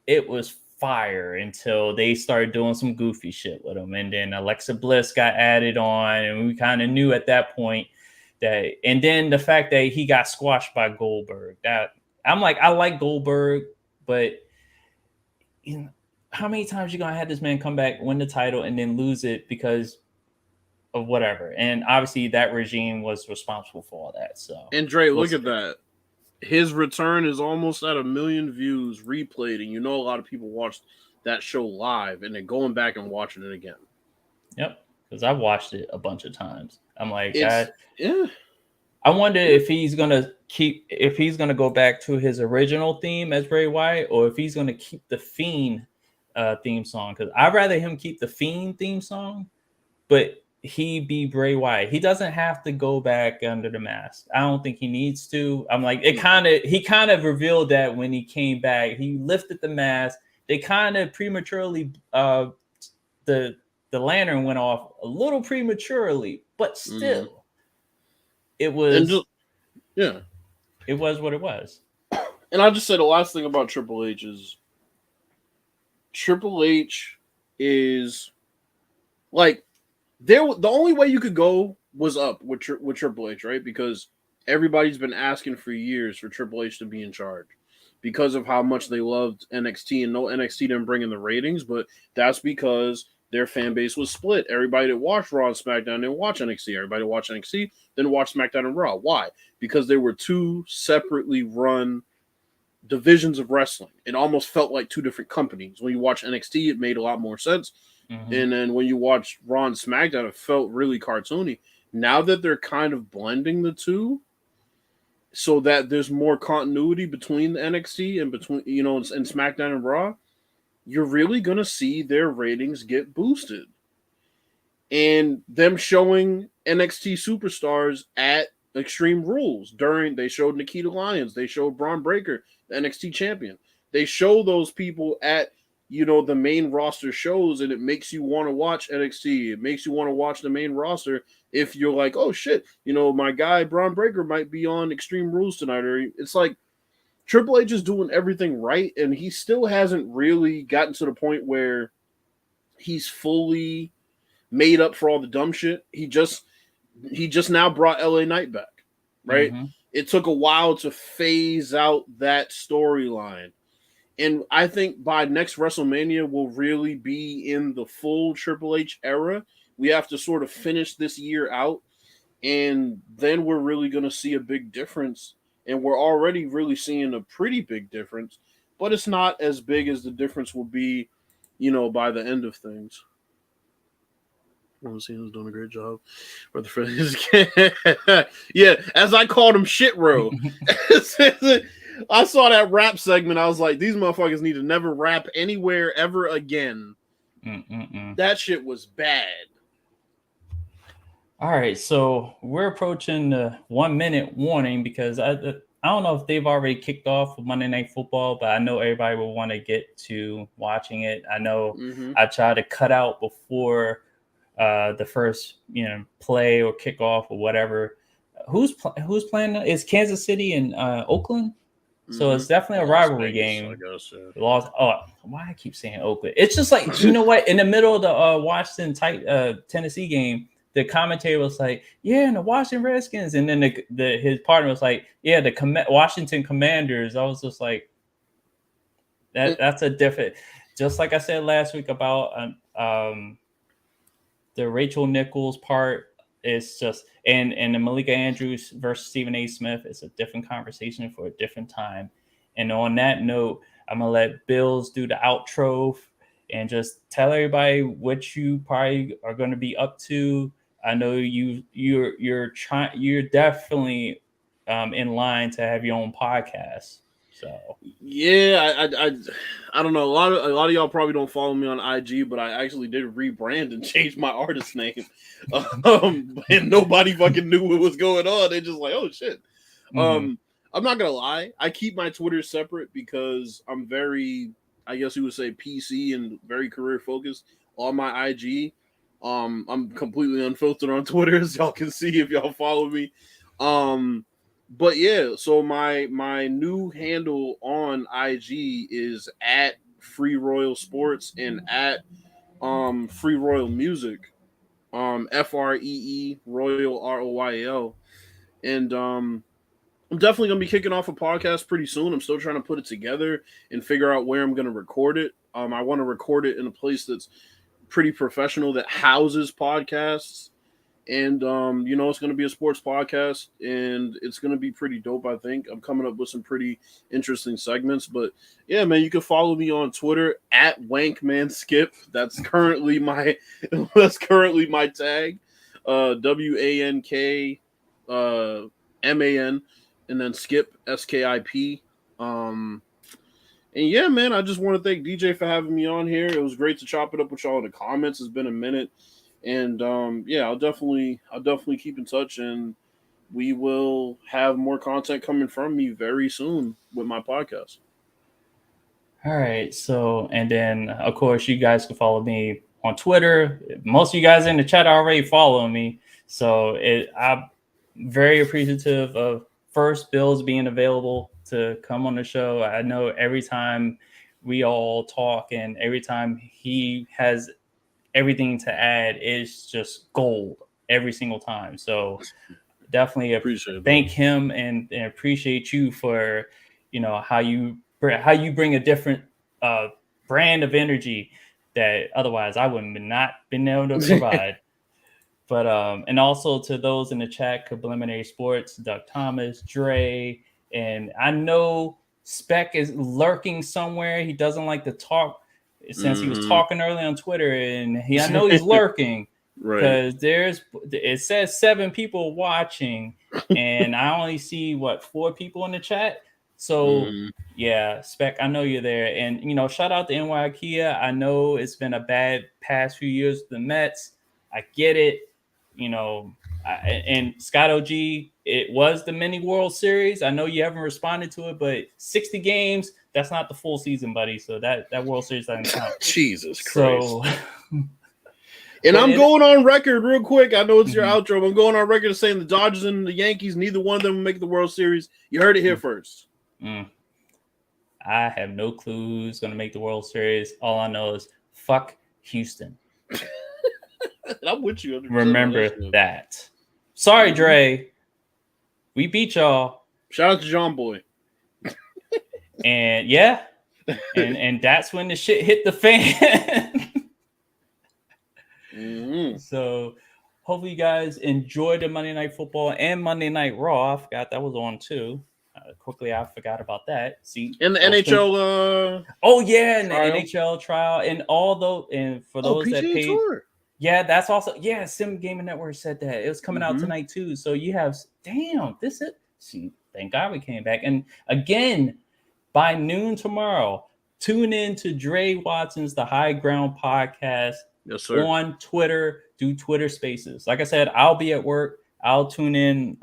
it was fire until they started doing some goofy shit with him, and then Alexa Bliss got added on, and we kind of knew at that point that, and then the fact that he got squashed by Goldberg, that I'm like, I like Goldberg, but you know, how many times you gonna have this man come back, win the title, and then lose it because of whatever? And obviously that regime was responsible for all that. So, and Dre, look at that. His return is almost at 1 million views replayed, and you know a lot of people watched that show live and then going back and watching it again. Yep, because I watched it a bunch of times. I'm like, yeah. I wonder if he's gonna go back to his original theme as Bray Wyatt, or if he's gonna keep the Fiend theme song. Because I'd rather him keep the Fiend theme song, but he be Bray Wyatt. He doesn't have to go back under the mask. I don't think he needs to. I'm like, he kind of revealed that when he came back. He lifted the mask. They kind of prematurely the lantern went off a little prematurely, but still it was it was what it was. And I'll just say the last thing about Triple H is Triple H is like, the only way you could go was up with Triple H, right? Because everybody's been asking for years for Triple H to be in charge because of how much they loved NXT, and no, NXT didn't bring in the ratings, but that's because their fan base was split. Everybody that watched Raw and SmackDown didn't watch NXT. Everybody that watched NXT didn't watch SmackDown and Raw. Why? Because they were two separately run divisions of wrestling. It almost felt like two different companies. When you watch NXT, it made a lot more sense. And then when you watch Raw and SmackDown, it felt really cartoony. Now that they're kind of blending the two so that there's more continuity between the NXT and between, you know, and SmackDown and Raw, you're really going to see their ratings get boosted. And them showing NXT superstars at Extreme Rules they showed Nikita Lyons, they showed Braun Breaker, the NXT champion. They show those people at, you know, the main roster shows, and it makes you want to watch NXT. It makes you want to watch the main roster if you're like, oh shit, you know, my guy Braun Breaker might be on Extreme Rules tonight. Or it's like Triple H is doing everything right, and he still hasn't really gotten to the point where he's fully made up for all the dumb shit. He just now brought LA Knight back, right? It took a while to phase out that storyline. And I think by next WrestleMania, we'll really be in the full Triple H era. We have to sort of finish this year out, and then we're really going to see a big difference. And we're already really seeing a pretty big difference, but it's not as big as the difference will be, you know, by the end of things. Cena's doing a great job. Yeah, as I called him, shit row. I saw that rap segment. I was like, these motherfuckers need to never rap anywhere ever again. That shit was bad. All right, so we're approaching the 1 minute warning because I don't know if they've already kicked off with Monday Night Football, but I know everybody will want to get to watching it. I know I try to cut out before the first play or kickoff or whatever. Who's playing? It's Kansas City and Oakland, so it's definitely a rivalry game. I guess, yeah. Lost. Oh, why I keep saying Oakland? It's just like, you know what? In the middle of the Washington Tennessee game, the commentator was like, "Yeah, and the Washington Redskins," and then his partner was like, "Yeah, the Washington Commanders." I was just like, that's a different. Just like I said last week about the Rachel Nichols part. It's just and the Malika Andrews versus Stephen A. Smith is a different conversation for a different time. And on that note, I'm gonna let Bills do the outro and just tell everybody what you probably are going to be up to. I know you're definitely in line to have your own podcast. So yeah, I don't know. A lot of y'all probably don't follow me on IG, but I actually did rebrand and change my artist name. And nobody fucking knew what was going on. They just like, oh shit. I'm not gonna lie. I keep my Twitter separate because I'm very, I guess you would say, PC and very career focused. On my IG, I'm completely unfiltered on Twitter, as y'all can see if y'all follow me. But yeah, so my new handle on IG is at Free Royal Sports and at Free Royal Music, FREE Royal ROYL, and I'm definitely gonna be kicking off a podcast pretty soon. I'm still trying to put it together and figure out where I'm gonna record it. I want to record it in a place that's pretty professional that houses podcasts. And it's going to be a sports podcast, and it's going to be pretty dope. I think I'm coming up with some pretty interesting segments. But yeah, man, you can follow me on Twitter at WankmanSkip. That's currently my tag. WANK MAN, and then Skip SKIP. And yeah, man, I just want to thank DJ for having me on here. It was great to chop it up with y'all in the comments. It's been a minute. And yeah, I'll definitely keep in touch, and we will have more content coming from me very soon with my podcast. All right. So, and then of course you guys can follow me on Twitter. Most of you guys in the chat already follow me, so I'm very appreciative of first Bills being available to come on the show. I know every time we all talk and every time he has everything to add, is just gold every single time. So definitely thank him and appreciate you for how you bring a different brand of energy that otherwise I wouldn't have not been able to provide. But and also to those in the chat, Subliminary Sports, Doug Thomas, Dre, and I know Spec is lurking somewhere. He doesn't like to talk since he was talking early on Twitter, and I know he's lurking because it says 7 people watching, and I only see 4 people in the chat. So yeah, Spec, I know you're there, and shout out to NY Ikea. I know it's been a bad past few years with the Mets. I get it. And Scott OG, it was the mini World Series. I know you haven't responded to it, but 60 games, that's not the full season, buddy. So that World Series doesn't count. Jesus Christ. And I'm going on record real quick. I know it's your outro, but I'm going on record saying the Dodgers and the Yankees, neither one of them will make the World Series. You heard it here first. I have no clue who's going to make the World Series. All I know is fuck Houston. I'm with you. Remember that. Sorry, Dre. We beat y'all. Shout out to John Boy. And yeah, and that's when the shit hit the fan. So hopefully you guys enjoyed the Monday Night Football and Monday Night Raw. I forgot that was on too. Quickly, I forgot about that. See, and the NHL. Oh yeah, and the NHL trial, and and for those that paid. Tour. Yeah, that's also Sim Gaming Network said that it was coming out tonight too. So you have thank God we came back. And again, by noon tomorrow, tune in to Dre Watson's The High Ground podcast on Twitter. do Twitter Spaces. Like I said, I'll be at work. I'll tune in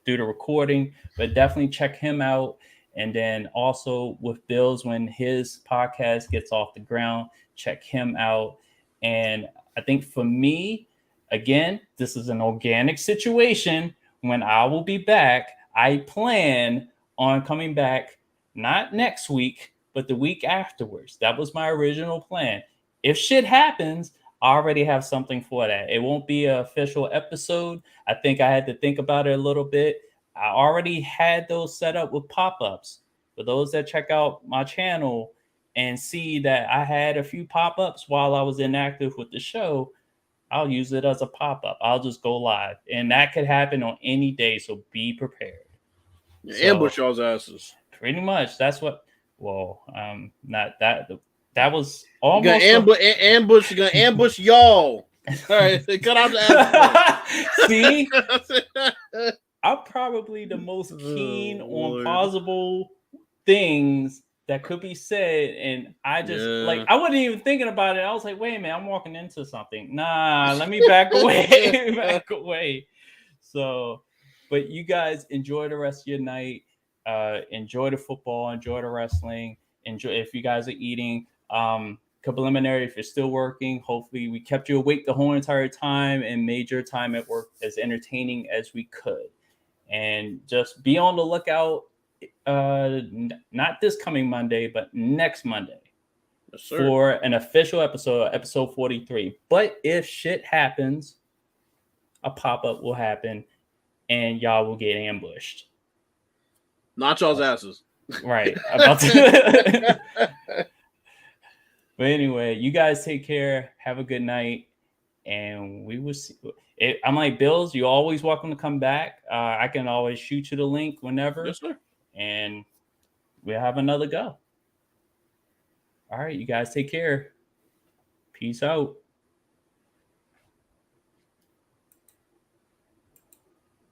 do the recording, but definitely check him out. And then also with Bills, when his podcast gets off the ground, check him out. And I think for me, again, this is an organic situation. When I will be back, I plan on coming back not next week, but the week afterwards. That was my original plan. If shit happens, I already have something for that. It won't be an official episode. I think I had to think about it a little bit. I already had those set up with pop-ups. For those that check out my channel and see that I had a few pop-ups while I was inactive with the show, I'll use it as a pop-up. I'll just go live. And that could happen on any day, so be prepared. Ambush y'all's asses. Pretty much. That's what, not that. That was almost gonna ambush y'all. All right, cut out the See, I'm probably the most keen on plausible things that could be said, and I just I wasn't even thinking about it. I was like, wait a minute, I'm walking into something. Nah, let me back away, back away. So, but you guys enjoy the rest of your night. Enjoy the football, enjoy the wrestling, enjoy if you guys are eating. Preliminary, if you're still working, hopefully we kept you awake the whole entire time and made your time at work as entertaining as we could. And just be on the lookout, not this coming Monday, but next Monday, for an official episode 43. But if shit happens, a pop-up will happen and y'all will get ambushed. Not y'all's asses. Right. About to But anyway, you guys take care. Have a good night. And we will see. I'm like, Bills, you're always welcome to come back. I can always shoot you the link whenever. Yes, sir. And we'll have another go. All right, you guys take care. Peace out.